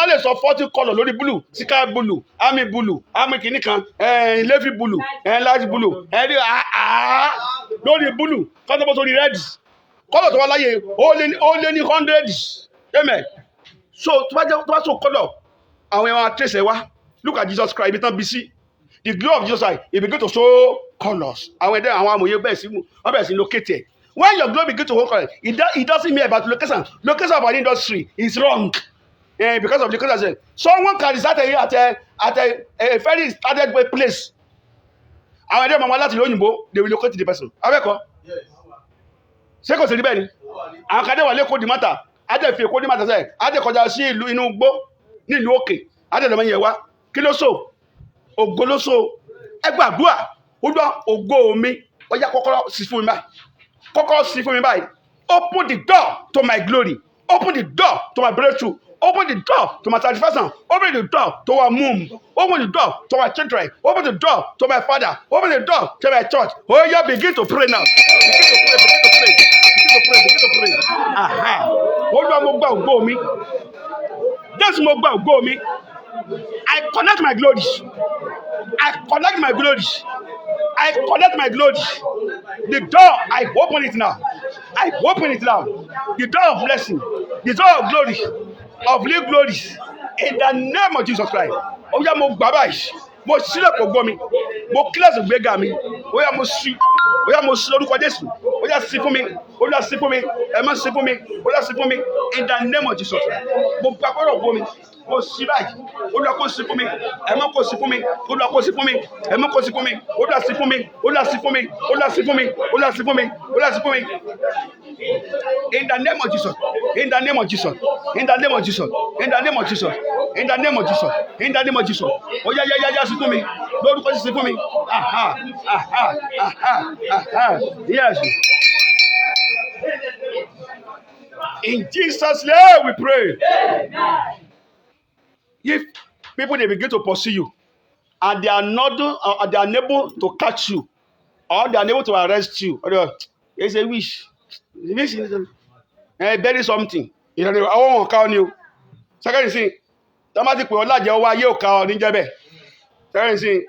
a lè sọ 40 color lórí blue sky blue army blue army kìíní kan navy blue light blue lórí blue kọ́tọ́ bọ́ sórí red color tó wá láyé ó lé ní 100 amen so tó bá so color àwọn ẹ̀wọ̀n àtẹ̀sẹ̀ wá look at Jesus Christ ibi tán bí sí the glory of Jesus Christ it begin to show colors àwọn ẹ̀dẹ́ àwọn amòye bẹ̀rẹ̀ sí locate it when your glory begin to show colors it doesn't mean about location of an industry is wrong because of the colors someone can start at a very started place àwọn ẹ̀dẹ́ mọ̀mọ́ láti lóyìnbó they will locate the person abẹ́kọ̀ ṣé kò sí níbẹ̀ ni àwọn kadé wà lẹ́kọ̀ọ́ di mọ́ta adé fi èkó di mọ́ta sẹ́yìn adé kọjá sí ìlú inú gbó nílùú òkè adé lọ́mọ yẹn wá kí ló so ògo ló so ẹ gbàdúrà ó dán ògo mi ó yá kọ́kọ́rọ́ sí fún mi báyìí open the door to my glory open the door to my breakthrough open the door to my satisfaction open the door to my move open the door to my children open the door to my father open the door to my church oh yeah begin to pray now begin to pray ó dán mo gba ògo mi jésù mo gba ògo mi I connect my glories. The door, I open it now. The door of blessing, the door of glory, of new glories, in the name of Jesus Christ. Ó yá mo gbà báyìí, mo sílẹ̀ kò gbọ́ mi, mo kílẹ̀sì gbéga mi, ó yá mo sí lórúkọ Jésù, ó yá sí fún mi, ẹ má sí fún mi, ó yá sí fún mi, in the name of Jesus Christ. Mo gbà pẹ́rọ̀ gbọ́ mi. Mo sí báyìí Olúwa kó sí fún mi ẹ má kó sí fún mi Olúwa kó sí fún mi ẹ má kó sí fún mi Olúwa sí fún mi Olúwa sí fún mi Olúwa sí fún mi Olúwa sí fún mi Olúwa sí fún mi in the name of Jesus in the name of Jesus in the name of Jesus in the name of Jesus in the name of Jesus in the name of Jesus ó yá sí fún mi lórúkọ sí fún mi yes in Jesus' name we pray. Amen. If people they begin to pursue you and they are unable to catch you or they are unable to arrest you, it's a wish. There is something. I won't count you. Second thing, somebody put Allah Jehovah you count in Jebe. Second thing,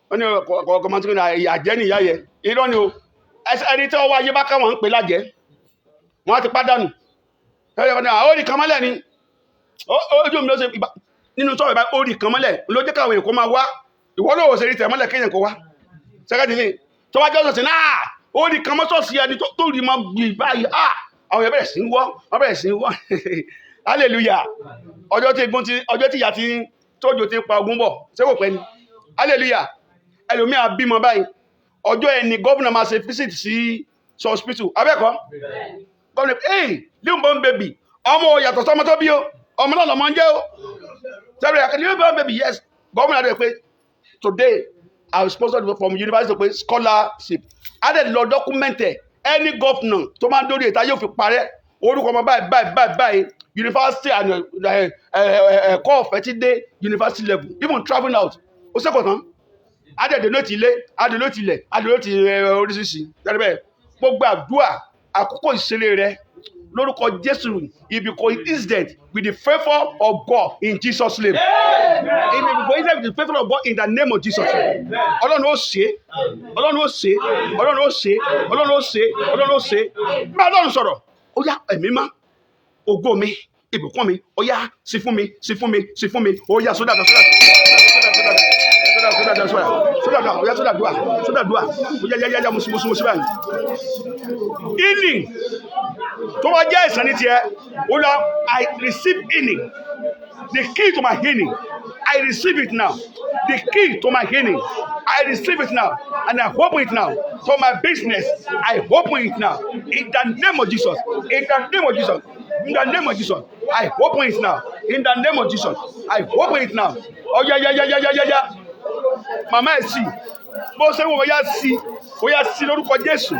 when you come to Ajeni Yaye, you don't know. As editor, why you back on Pelaje? Want to pardon? Oh, the Kamalani. Oh, you know. Nínú sọ̀rọ̀ ìbá orí kan mọ́lẹ̀ ló jẹ́ káwọn èèyàn kó máa wá ìwọ náà ò ṣe rí tẹ̀ mọ́lẹ̀ kéèyàn kó wá sẹ́kẹ́dìlé tó wá jẹ́ ọ̀sẹ̀ náà orí kan mọ́ sọ̀sì ẹni tó rí mọ́ gbì báyìí àwọn èèyàn bẹ̀rẹ̀ sí ń wọ́ hallelujah ọjọ́ tí ìyá ti tójò ti pa ogun bọ̀ ṣé kò pẹ́ ni hallelujah ẹlòmíà bímọ báyìí ọjọ́ ẹni gọ́vùnà máa ṣe visit sí hospital abẹ́kọ̀ọ́ gọ́vùnà newborn baby ọmọ yàtọ̀ sọmọ tó bí o ọmọ náà lọmọ ń jẹ́ o newborn baby yes gọ́vùnà rẹ̀ pé today I was sponsored from university pé scholarship adé lọ dọ́kúmẹ́ntẹ̀ any governor tó máa ń dórí ìta yóò fi parẹ́ orúkọ ọmọ báyìí university and ẹ̀kọ́ ọ̀fẹ́ ti dé university level even travelling out ó sẹ́kọ̀ọ́ tán adé ló ti ilé adé ló ti ilẹ̀ adé ló ti oríṣiríṣi tẹ́lẹ̀ gbogbo àdúrà àkókò ìṣẹ̀lẹ̀ rẹ lórúkọ Jésù it be coincident with the favour of God in Jesus name. It may be coincident with the favour of God in the name of Jesus name. Ọlọ́run ó ṣe Ọlọ́run ó ṣe Ọlọ́run ó ṣe Ọlọ́run ó ṣe Ọlọ́run ó ṣe bá Ọlọ́run sọ̀rọ̀ ó yá ẹ̀mí má ògo mi ìbùkún mi ó yá sí fún mi sí fún mi sí fún mi ó yá sódà ó yá mo báyìí. Healing tó wá jẹ́ ìsàn ní tiẹ̀ ó lọ I receive healing the key to my healing I receive it now. The key to my healing, I receive it now. And I open it now. For my business, I open it now. In the name of Jesus. In the name of Jesus. In the name of Jesus. I open it now. In the name of Jesus. I open it now. Oh, yeah. Mama, I see. Mo say wo ya see. O ya see lórúkọ Jésù.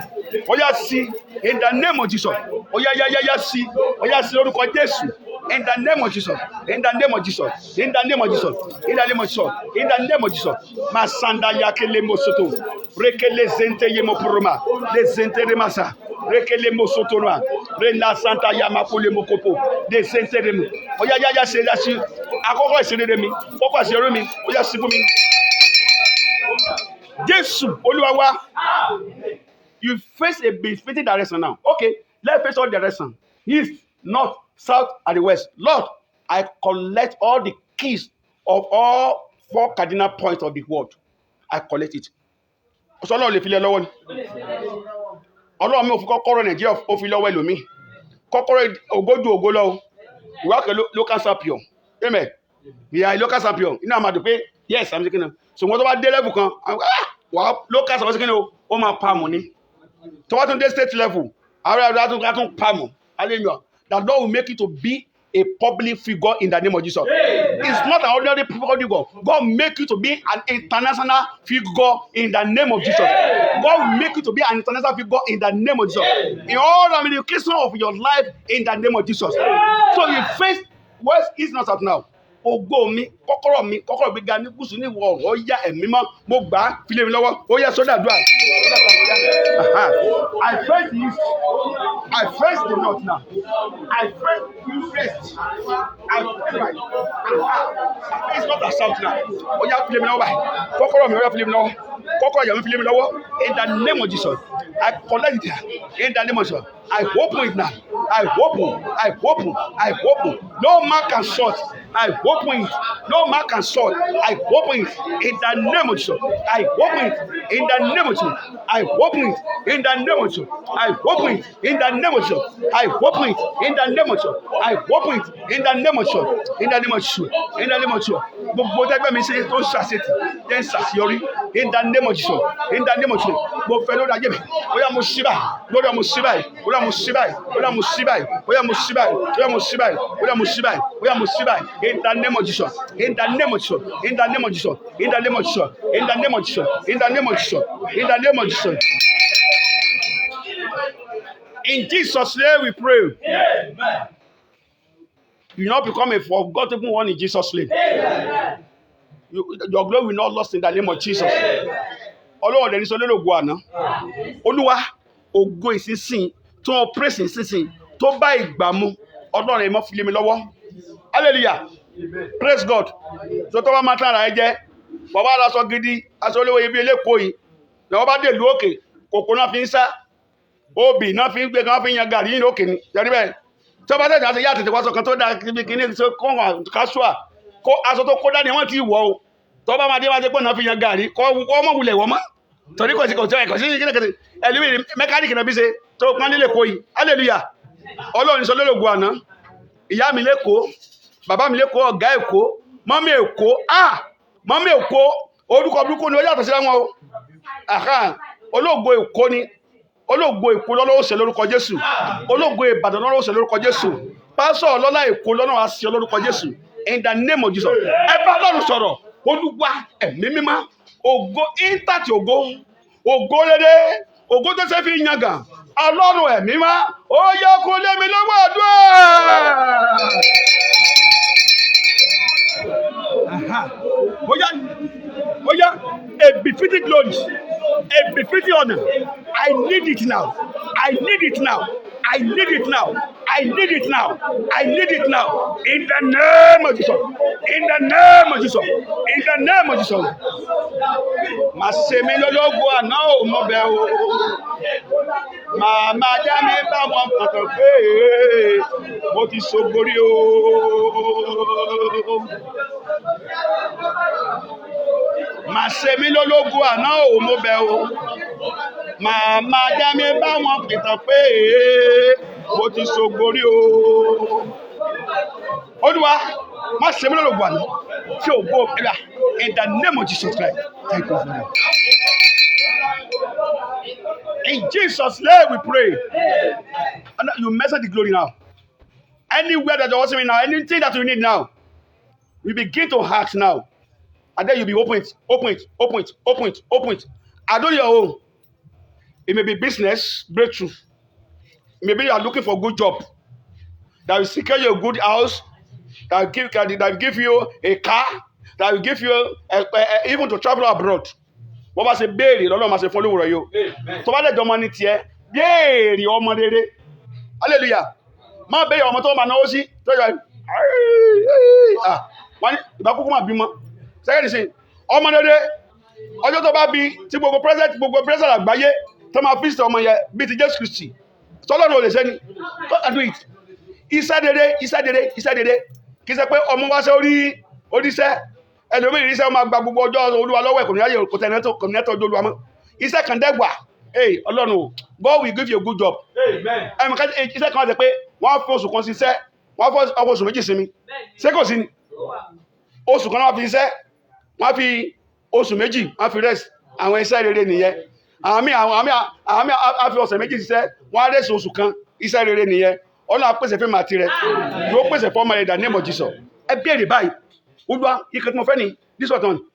O ya see in the name of Jesus. O ya see. O ya see lórúkọ Jésù. In the name of Jesus. In the name of Jesus. In the name of Jesus. In the name of Jesus. In the name of Jesus. Masanda yakele mosoto. Rekele zente yemo proma. Le zente remasa. Rekele mosoto noa. Rena santa yamakule mokopo. Le zente remo. O ya se la si. Àkọ́kọ́ ìṣeré mi. Kọ́kọ́ ìṣeré mi. O ya si fún mi. Jesus, Olúwa wa. You face a befitting direction now. Okay, let's face all direction. East, north, south, and the west. Lord, I collect all the keys of all 4 cardinal points of the world. I collect it. So Ọlọ́run lè fi lé lọ́wọ́ ni. Ọlọ́run mi ò fi kọ́kọ́rọ́ Nàìjíríà ó fi lọ́wọ́ ẹlòmíì. Kọ́kọ́rọ́ ògójú ògó lọ. Ìwà kẹ́ local champion. Amen. We are local champion. Inú àmàdù pé yes, I'm saying. So wọ́n tó bá dé level kan, wà local champion kí ni o, ó máa pa mọ̀ ni. So what on the state level? Hallelujah. That Lord will make you to be a public figure in the name of Jesus. It's not an ordinary figure. God will make you to be an international figure in the name of Jesus. God will make you to be an international figure in the name of Jesus. In all ramifications of your life in the name of Jesus. So you face West, East, North, South now. Ògo mi, kọ́kọ́rọ́ mi ga ní gúúsù ní ìwọ̀ oòrùn, ó yá ẹ̀mí mọ́, mo gbà á, fi lé mi lọ́wọ́, ó yá sọ́dà dùà. I face the east, I face the north now, I face the west, I face right, I face north and south now, ó yá fi lé mi lọ́wọ́ báyìí, kọ́kọ́rọ́ mi ó yá fi lé mi lọ́wọ́, kọ́kọ́rọ́ ìyàwó fi lé mi lọ́wọ́, in the name of Jesus, I collect it in the name of Jesus, I open it now, I open, no man can shut. I open it. No man can shut. I open it in the name of Jesus. I open it in the name of Jesus. I open it in the name of Jesus. I open it in the name of Jesus. I open it in the name of Jesus. I open it in the name of Jesus. In the name of Jesus. In the name of Jesus. Gbogbo tẹgbẹ́ mi ṣe tó ń ṣàṣetì jẹ́ ń ṣàṣeyọrí in the name of Jesus. In the name of Jesus. Mo fẹ́ lórí ajé mi. Bóyá mo ṣí báyìí. Bóyá mo ṣí báyìí. Bóyá mo ṣí báyìí. Bóyá mo ṣí báyìí. Bóyá mo ṣí báyìí. Bóyá mo ṣí báyìí. Bóyá mo ṣí báyìí. Bóyá mo ṣí báyìí. In the name of Jesus. In the name of Jesus. In the name of Jesus. In the name of Jesus. In the name of Jesus. In the name of Jesus. In the name of Jesus. In Jesus' name we pray. Amen. You not become a forgotten one in Jesus' name. Your glory will not lost in the name of Jesus. Ọlọ́run lẹni sọ lórí ògo àná. Olúwa ògo ìsinsìn tó praise ìsinsìn tó bá ìgbà mu Ọlọ́run ẹ má fi lé mi lọ́wọ́. Hallelujah. Praise God. So tó bá máa tán ara ẹ jẹ́ bàbá aláṣọ gidi aṣọ olówó ibi eléko yìí lọ́wọ́ bá dé ìlú òkè kòkó náà fi ń sá obì náà fi ń gbé kan fi ń yan gàrí yìí òkè ni yẹrí bẹ́ẹ̀ tó bá tẹ̀sán àti yá tètè wá sọ kan tó dáa kíbi kíní ṣe kọ́ńwà kásùà kó aṣọ tó kó dání wọ́n ti wọ̀ o tó bá máa dé pé náà fi yan gàrí kọ́ mọ̀ wulẹ̀ wọ́ mọ́ torí kò sí kíni ẹlẹ́mì mẹkáníkì náà bí ṣe tó pọ́n nílé kó yìí hallelujah Ọlọ́run sọ lórí ògo àná ìyá mi lẹ́kọ̀ọ́ bàbá mi lẹ́kọ̀ọ́ ọ̀gá èkó mọ́mí èkó orúkọ burúkú ni ó yàtọ̀ síra wọn o olóògbé èkó ni olóògbé èkó lọ́lọ́wọ́ ṣe lórúkọ Jésù olóògbé Ìbàdàn lọ́lọ́wọ́ ṣe lórúkọ Jésù pásọ̀ ọlọ́lá èkó lọ́nà wá sí lórúkọ Jésù in the name of Jesus ẹ bá Ọlọ́run sọ̀rọ̀ Olúwa ẹ̀mí mímọ́ ògo íńtàtì ògo rere ògo tó ṣe fi yangàn Ọlọ́run ẹ̀mí mímọ́ ó yẹ kó lé mi lọ́wọ́ àdúrà. Oya, a befitting glory, a befitting honor. I need it now. I need it now. I need it now. I need it now. I need it now. In the name of Jesus. In the name of Jesus. In the name of Jesus. Màsèmi lọ́lọ́gbọ́ àná ò mọ̀ bẹ́ẹ̀ o. Màmá já mi bá wọn kọ̀tọ̀ pé mo ti ṣògbórí o. Màsèmi lọ́lọ́gbọ́ àná ò mọ̀ bẹ́ẹ̀ o. Màmá já mi bá wọn kọ̀tọ̀ pé mo ti ṣògbórí o. Olúwa, má ṣe mí lọ́rọ̀ gbàná. Tí o gbó ẹ̀yà. In the name of Jesus Christ. Thank you, Father. In Jesus' name we pray. And you measure the glory now. Anywhere that you're watching me now, anything that you need now, we begin to ask now. And then you'll be open it. I do your own. It may be business, breakthrough. Maybe you are looking for a good job. That will secure you a good house. That will give you a car. That will give you even to travel abroad. Wọ́n bá ṣe béèrè lọ́lọ́ máa ṣe fún olówó rẹ̀ yóò. Tó bá dẹ̀jọ́ ọmọ ní tiẹ̀, béèrè ọmọ rere. Hallelujah. Má béèrè ọmọ tó máa náwó sí. Wọ́n ní ìbá kúkú máa bímọ. Sẹ́kẹ̀ndì sí, ọmọ rere, ọjọ́ tó bá bí tí gbogbo president àgbáyé tó máa fi ṣe ọmọ yẹn bíi ti Jésù Kristi. Sọlọ́run ò lè ṣe ni. God can do it. Iṣẹ́ rere. Kì í ṣe pé ọmọ wá ṣe oríṣẹ́. Ẹlòmíràn iṣẹ́ máa gba gbogbo ọjọ́ Olúwa lọ́wọ́ ẹ̀ kò ní ayé kò tẹ̀ nẹ́tọ̀ ọjọ́ Olúwa mọ́. Iṣẹ́ kan dẹ́gbà. Ọlọ́run o, God will give you a good job. Iṣẹ́ kan wá ṣe pé wọ́n á fi oṣù kan ṣiṣẹ́, wọ́n á fi oṣù méjì sinmi. Ṣé kò sí ni? Oṣù kan náà fi iṣẹ́, wọ́n á fi oṣù méjì, wọ́n á fi rest. Àwọn iṣẹ́ rere nìyẹn. Àmì á fi ọ̀sẹ̀ méjì ṣiṣẹ́, wọ́n á rest oṣù kan. Iṣẹ́ rere nìyẹn. Ọlọ́run á pèsè fún màtí rẹ̀. Yóò pèsè fún ọmọ rẹ̀ dà name of Jesus. Ẹ béèrè báyìí. Olúwa, ike tí mo fẹ́ ni this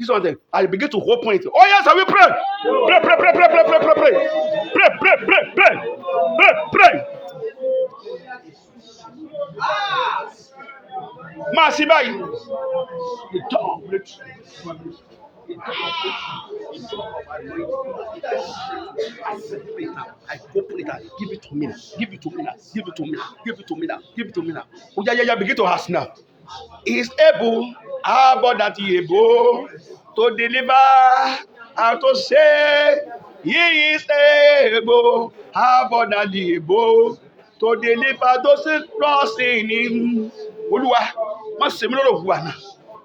one, I begin to open it. Oh yes, I will pray. Pray. Máa sí báyìí. I open it. Give it to me now. Oh yeah. Begin to ask now. He is able, but that he able to deliver and to save. He is able, but that he able to deliver those who trust in him. Olúwa, má ṣe mí lọ́rọ̀ guana.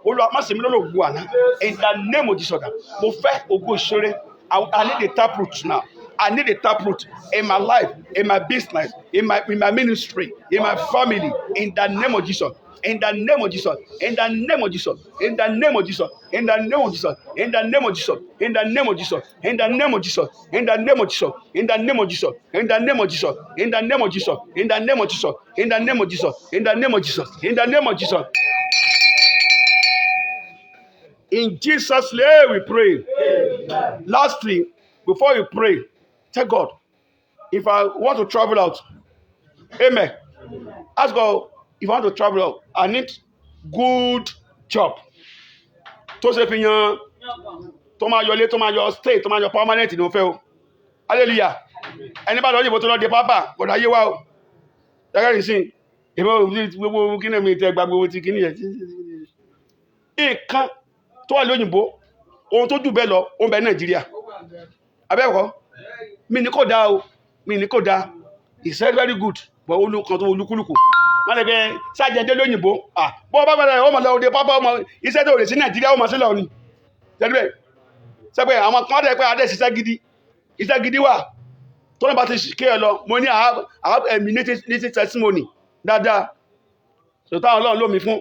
Olúwa, má ṣe mí lọ́rọ̀ guana. In the name of Jesus, mo fẹ́ ògo ìṣeré. I need a taproot now. I need a taproot in my life, in my business, in my ministry, in my family. In the name of Jesus. In the name of Jesus. In the name of Jesus. In the name of Jesus. In the name of Jesus. In the name of Jesus. In the name of Jesus. In the name of Jesus. In the name of Jesus. In the name of Jesus. In the name of Jesus. In the name of Jesus. In the name of Jesus. In the name of Jesus. In the name of Jesus. In the name of Jesus. In Jesus' name we pray. Lastly, before you pray, tell God, if I want to travel out, amen. Ask God, if I want to travel out, I need good job. Tó ṣe fi yan, tó máa yọlé, tó máa yọ stay, tó máa yọ permanent ní o fẹ́ o. Hallelujah. Ẹni bá lọ yìnbó tó lọ dé pápá, kò dáyé wá o. Ṣẹ́gẹ́rì sí, gbogbo kí ni mi tẹ gba gbogbo ti kí ni yẹn. Nǹkan tó wà lóyìnbó, ohun tó jù bẹ́ẹ̀ lọ, ó ń bẹ Nàìjíríà. Abẹ́ẹ̀kọ́, mi ní kò dáa o, mi ní kò dáa. It's very good, but olùkan tó olúkúlùkù. Wọ́n lè fẹ́ sájẹ̀dé lóyìnbó. Bọ́ bá bẹ̀rẹ̀ ọmọ lọ́wọ́ dé pápá ọmọ iṣẹ́ tó rè sí Nàìjíríà ọmọ sílẹ̀ òní. Ṣẹ́gbẹ́ sẹ́gbẹ́ àwọn kan dẹ̀ pé adé ṣiṣẹ́ gidi wà. Tó ní bá ti ké ẹ lọ, mo ní I have a native testimony dáadáa. Sọ̀tà Ọlọ́run lómi fún.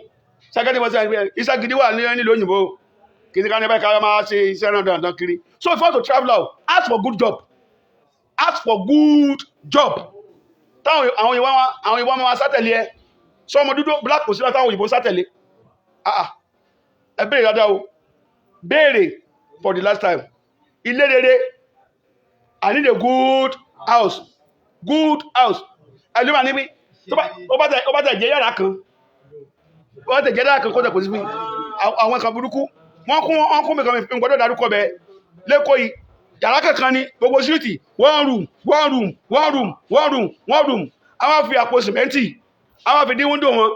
Ṣẹ́gẹ́dẹ́ wọ́n sẹ́ iṣẹ́ gidi wà nílò òyìnbó. Kì í ṣe ká ní bẹ́ẹ̀ ká máa ṣe iṣẹ́ náà dandan kiri. So if you want to travel out, ask for good job. Ask for good job. Táwọn ìwọ́n máa sátẹ̀lé ẹ. Sọ ọmọ dúdú black kò sí láti àwọn òyìnbó sátẹ̀lé. Ẹ béèrè dáadáa o. Béèrè for the last time. Ilé rere. I need a good house. Good house. Ẹlú wà níbi. Ó bá tẹ̀ jẹ́ yàrá kan. Ó bá tẹ̀ jẹ́ yàrá kan kó tẹ̀ kò sí mi. Àwọn kan burúkú. Wọ́n kún mi kan mi gbọ́dọ̀ dárúkọ bẹ́ẹ̀. Lẹ́kọ̀ọ́ yìí. Yàrá kankan ni gbogbo síríìtì. One room. Àwọn fi àpò sìmẹ́ntì. Àwọn fi dín wíńdò wọn.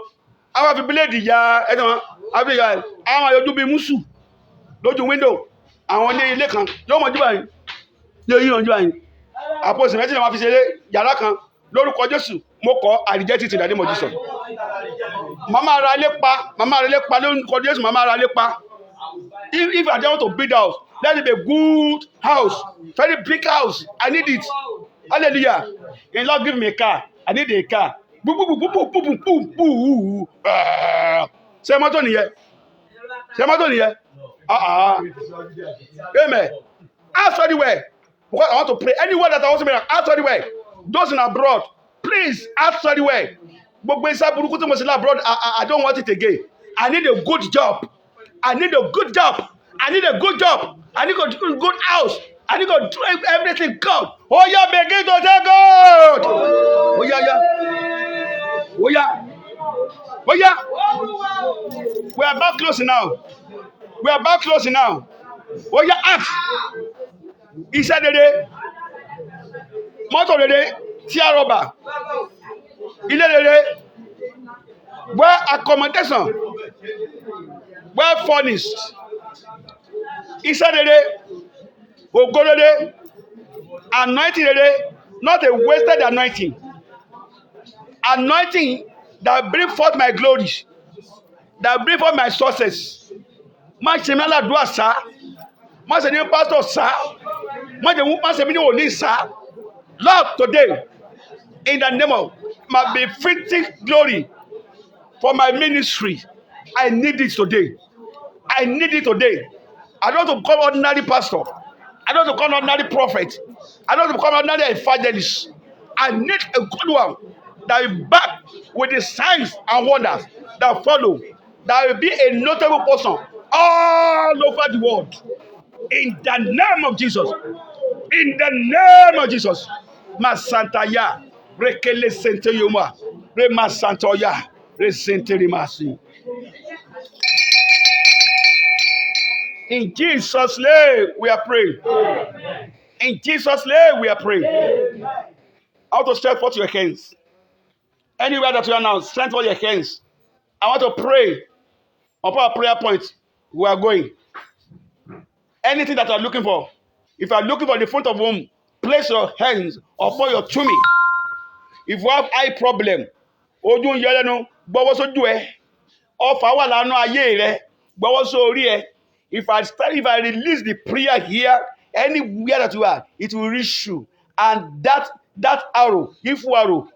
Àwọn fi bíléèdì ya ẹni wọn. Àwọn àyọjú bíi mùsù lójú wíńdò. Àwọn ilé kan yóò mọ̀ jùbà yìí. Yóò yí ọjọ́ àyìn. Àpò sìmẹ́ntì ni wọ́n fi ṣe yàrá kan lórúkọ Jésù. Mo kọ́ àdìjẹ́ títì ìdádé mọ̀ Jésù. Màmá ara lé pa lórúkọ Jésù. Màmá ara lé pa. If I want to build house, let it be a good house, very big house. I need it. Hallelujah. In Lord, give me a car. I need a car. búbúbúbúbúbúbú ṣé mọ́tò nìyẹn amen. Ask anywhere because I want to pray anywhere that I want to pray. Ask anywhere. Those in abroad, please ask anywhere. Gbogbo isa burúkú tí mo ṣe ní abroad, I don't want it again. I need a good job. I need a good job. I need a good job. I need a good house. I need to do everything good. Oh yeah, begin to say God. Oh yeah. We are about closing now. Oh yeah, ask. Iṣẹ́ rere, mọ́tò rere, tí a rọ̀bà, ilé rere, well accommodation, well furnished. Iṣẹ́ rere, ògo rere, anointing rere, not a wasted anointing. Anointing that bring forth my glory, that bring forth my success. Má ṣe mi aládùúgbò sá, má ṣe ní pastor sá, má ṣe mi ní wòlíì sá. Lord, today, in the name of my befitting glory for my ministry, I need it today. I don't want to become ordinary pastor. I don't want to become ordinary prophet. I don't want to become ordinary evangelist. I need a good one that will back with the signs and wonders that follow. That will be a notable person all over the world. In the name of Jesus. Masantaya, Rekele Sente Yoma, Remasantoya, Resente Rimasi. In Jesus' name we are praying. In Jesus' name we are praying. I want to stretch forth your hands. Anywhere that you are now, stretch forth your hands. I want to pray upon a prayer point. We are going. Anything that you are looking for. If you are looking for the fruit of womb, place your hands upon your tummy. If you have eye problem, ojú ń yọ lẹ́nu, gbọ́wọ́ sójú ẹ. Ọfà wà lánú ayé rẹ, gbọ́wọ́ sórí ẹ. If I release the prayer here, anywhere that you are, it will reach you. And that arrow, it will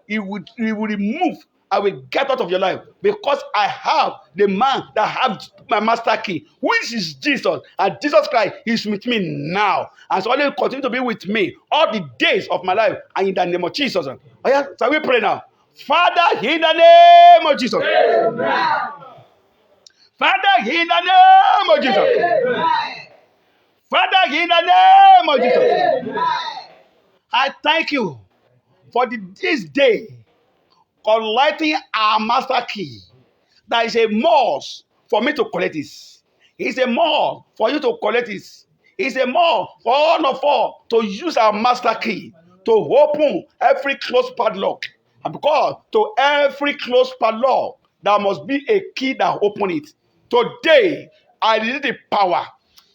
remove. I will get out of your life because I have the man that have my master key, which is Jesus. And Jesus Christ is with me now. And so only continue to be with me all the days of my life. And in the name of Jesus. Oh yeah, so we pray now. Father, in the name of Jesus. Amen. Father, in the name of Jesus. Amen. Father, in the name of Jesus. Amen. I thank you for this day. Collecting our master key. That is a must for me to collect this. It's a must for you to collect this. It's a must for all of us to use our master key to open every closed padlock. And because to every closed padlock, there must be a key that open it. Today, I need the power.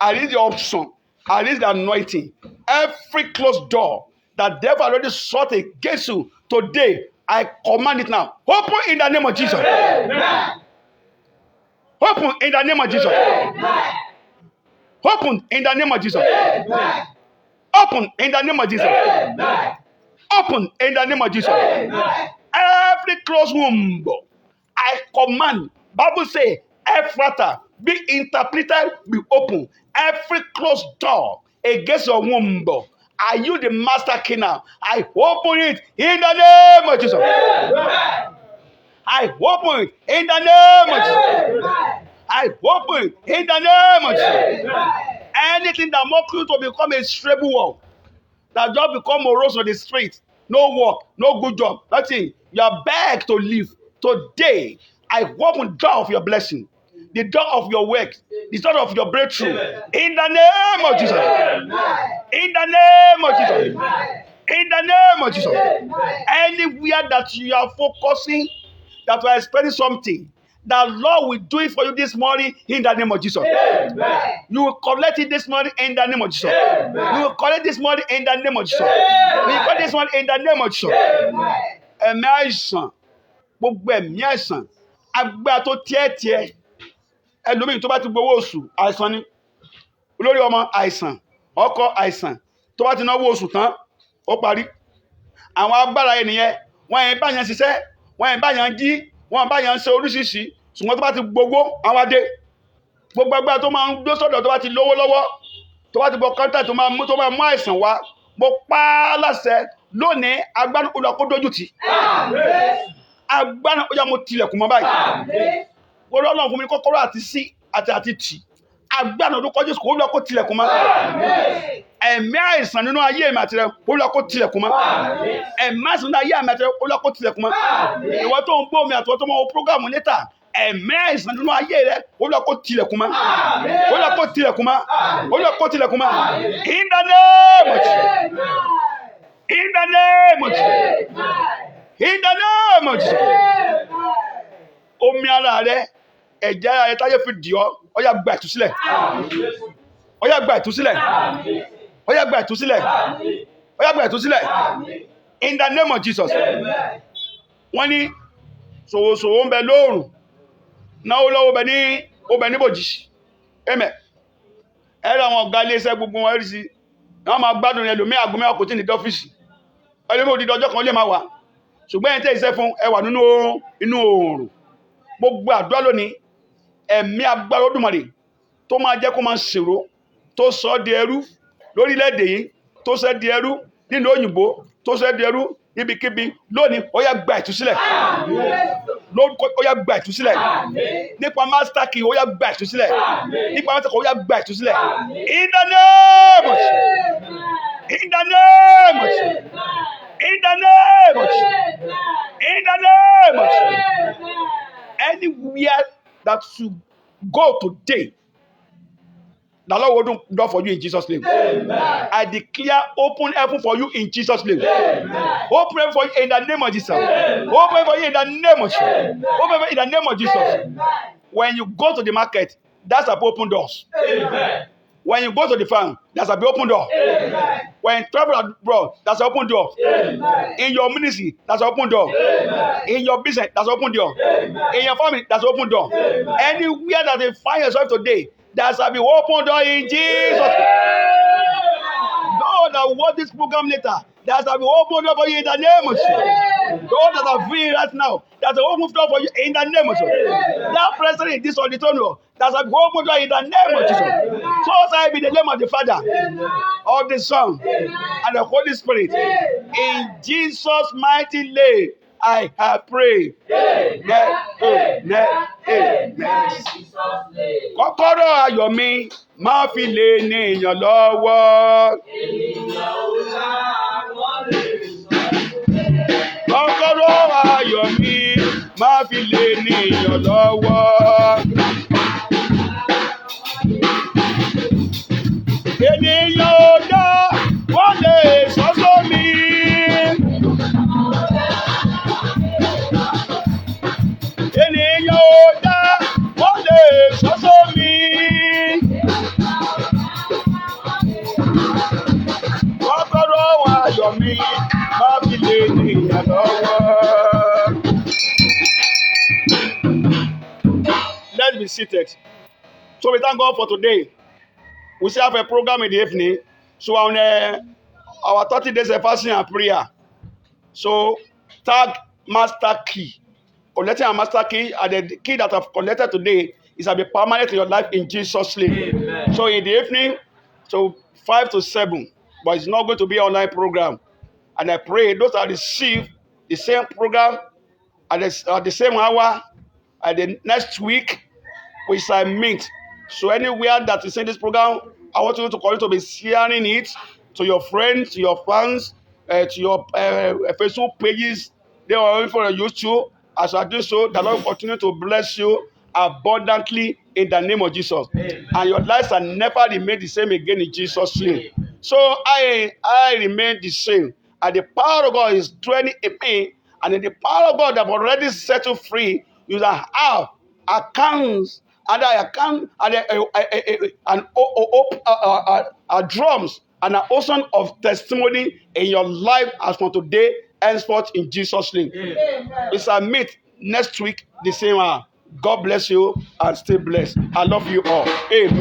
I need the option. I need the anointing. Every closed door that devil already shut against you today, I command it now. Open in the name of Jesus. Amen. Open in the name of Jesus. Amen. Open in the name of Jesus. Amen. Open in the name of Jesus. Amen. Open in the name of Jesus. Amen. Every closed womb, I command. Bible say, Ephrata, be interpreted, be open. Every closed door against your womb, are you the master key now? I open it in the name of Jesus. Amen. I open it in the name of Jesus. Amen. I open it in the name of Jesus. Amen. Anything that mock you to become a stable wall, that just become a rose on the street, no work, no good job, nothing. You are begged to live. Today, I open the door of your blessing, the door of your work, the door of your breakthrough. Amen. In the name of Jesus. Amen. In the name of Jesus. Amen. In the name of Jesus. Amen. Anywhere that you are focusing, that you are expecting something, the Lord will do it for you this morning in the name of Jesus. Amen. You will collect it this morning in the name of Jesus. Amen. You will collect this morning in the name of Jesus. Amen. You will collect this morning in the name of Jesus. Ẹ̀mí àìsàn, gbogbo ẹ̀mí àìsàn, agbára tó tiẹ̀ ẹlòmíì tó bá ti gbowó oṣù àìsàn ni, olórí ọmọ àìsàn, ọkọ àìsàn, tó bá ti náwó oṣù tán ó parí. Àwọn agbára ènìyàn wọ́n yẹn bá yẹn ṣiṣẹ́, wọ́n ẹ̀ bá yàn jí wọ́n bá yàn ṣe oríṣiríṣi ṣùgbọ́n tó bá ti gbogbo àwọn adé gbogbo ẹgbẹ́ tó máa ń gbé sọ́dọ̀ tó bá ti lówó lọ́wọ́ tó bá ti bọ kọ́ńtà tó máa mú àìsàn wá mo pa á láṣẹ lónìí agbára ó lọ kó dójú tì agbára ó yá mo tilẹ̀kùn mọ́ báyìí wọ́n lọ́nà fún mi kọ́kọ́rọ́ àti sí àti tì agbára ló kọjú kó lọ kó tilẹ̀kùn mọ́ ẹ̀mí àìsàn nínú ayé mi àti rẹ ó lọ kó tilẹ̀kùn mọ́ ẹ̀mí àìsàn nínú ayé mi àti rẹ ó lọ kó tilẹ̀kùn mọ́ ìwọ tó ń gbọ́ mi àti ìwọ tó máa wo prógámù níta ẹ̀mí àìsàn nínú ayé rẹ ó lọ kó tilẹ̀kùn mọ́ ó lọ kó tilẹ̀kùn mọ́ ó lọ kó tilẹ̀kùn mọ́ in the name of Jesus in the name of Jesus in the name of Jesus omi ara rẹ ẹ̀jẹ̀ ara rẹ táyé fi dì ọ́ ó yá gba ìtúsílẹ̀ ó yá gba ìtúsílẹ̀ ó yá gba ìtúsílẹ̀ ó yá gba ìtúsílẹ̀ in the name of Jesus wọ́n ní ṣòwòṣòwò ń bẹ lóòrùn náwó lọ́wọ́ bẹ ní bòjì ẹ̀mẹ̀ ẹ̀rọ àwọn ọ̀gá iléeṣẹ́ gbogbo wọn rí sí wọ́n máa gbádùn ẹlòmíì àgọ́ mẹ́wàá kò tí ní dọ́fíìsì ẹlòmíì òdìdí ọjọ́ kan lè máa wà ṣùgbọ́n ẹ̀yìn tẹ́ iṣẹ́ fún ẹwà nínú oòrùn gbogbo àdúrà lónìí ẹ̀mí agbára Olódùmarè tó máa jẹ́ kó máa ṣèrò tó sọ ọ́ di ẹrú lórílẹ̀‐èdè yìí tó sọ ẹ́ di ẹrú nílùú òyìnbó tó sọ ẹ́ di ẹrú níbikíbi lónìí ó yá gba ìtúsílẹ̀ lórúkọ ó yá gba ìtúsílẹ̀ nípa master key ó yá gba ìtúsílẹ̀ nípa master key ó yá gba ìtúsílẹ̀ in the name of Jesus in the name of Jesus in the name of Jesus in the name of Jesus anywhere that you go today, the Lord will open door for you in Jesus' name. Amen. I declare open heaven for you in Jesus' name. Amen. Open heaven for you in the name of Jesus. Amen. Open heaven for you in the name of Jesus. Amen. Open heaven in the name of Jesus. Amen. When you go to the market, that's a open doors. Amen. When you go to the farm, there's a open door. Amen. When you travel abroad, that's an open door. Amen. In your ministry, that's an open door. Amen. In your business, that's an open door. Amen. In your family, that's an open door. Amen. Anywhere that you find yourself today, there's a open door in Jesus. Those that watch this program later, there's a open door for you in the name of Jesus. Those that are free right now, there's an open door for you in the name of Jesus. That present in this auditorium, there's an open door in the name of Jesus. So shall be the name of the Father, of the Son, and the Holy Spirit. In Jesus' mighty name, I have prayed. Amen. Amen. Amen. Kọ́kọ́rọ́ ayọ̀ mi máa fi lé ènìyàn lọ́wọ́. Kọ́kọ́rọ́ ayọ̀ mi máa fi lé ènìyàn lọ́wọ́. Ènìyàn ò dá wọ́n lè sọ́sọ́ mi. Ènìyàn ò dá wọ́n lè sọ́sọ́ mi. Kọ́kọ́rọ́ ayọ̀ mi máa fi lé ènìyàn lọ́wọ́. Let's be seated. So we thank God for today. We still have a program in the evening. So on our 30 days of fasting and prayer. So tag master key. Collecting a master key, and the key that I've collected today is to be permanent in your life in Jesus' name. Amen. So in the evening, so 5 to 7, but it's not going to be an online program. And I pray those that receive the same program at the same hour, at the next week, we shall meet. So anywhere that is in this program, I want you to continue to be sharing it to your friends, to your fans, to your Facebook pages. They are even for YouTube. As I do so, the Lord will continue to bless you abundantly in the name of Jesus. Amen. And your lives will never remain the same again in Jesus' name. So I remain the same. And the power of God is dwelling in me. And in the power of God that I've already set you free, you will have accounts and account and drums and an ocean of testimony in your life as from today henceforth in Jesus' name. Amen. We shall meet next week the same hour. God bless you and stay blessed. I love you all. Amen.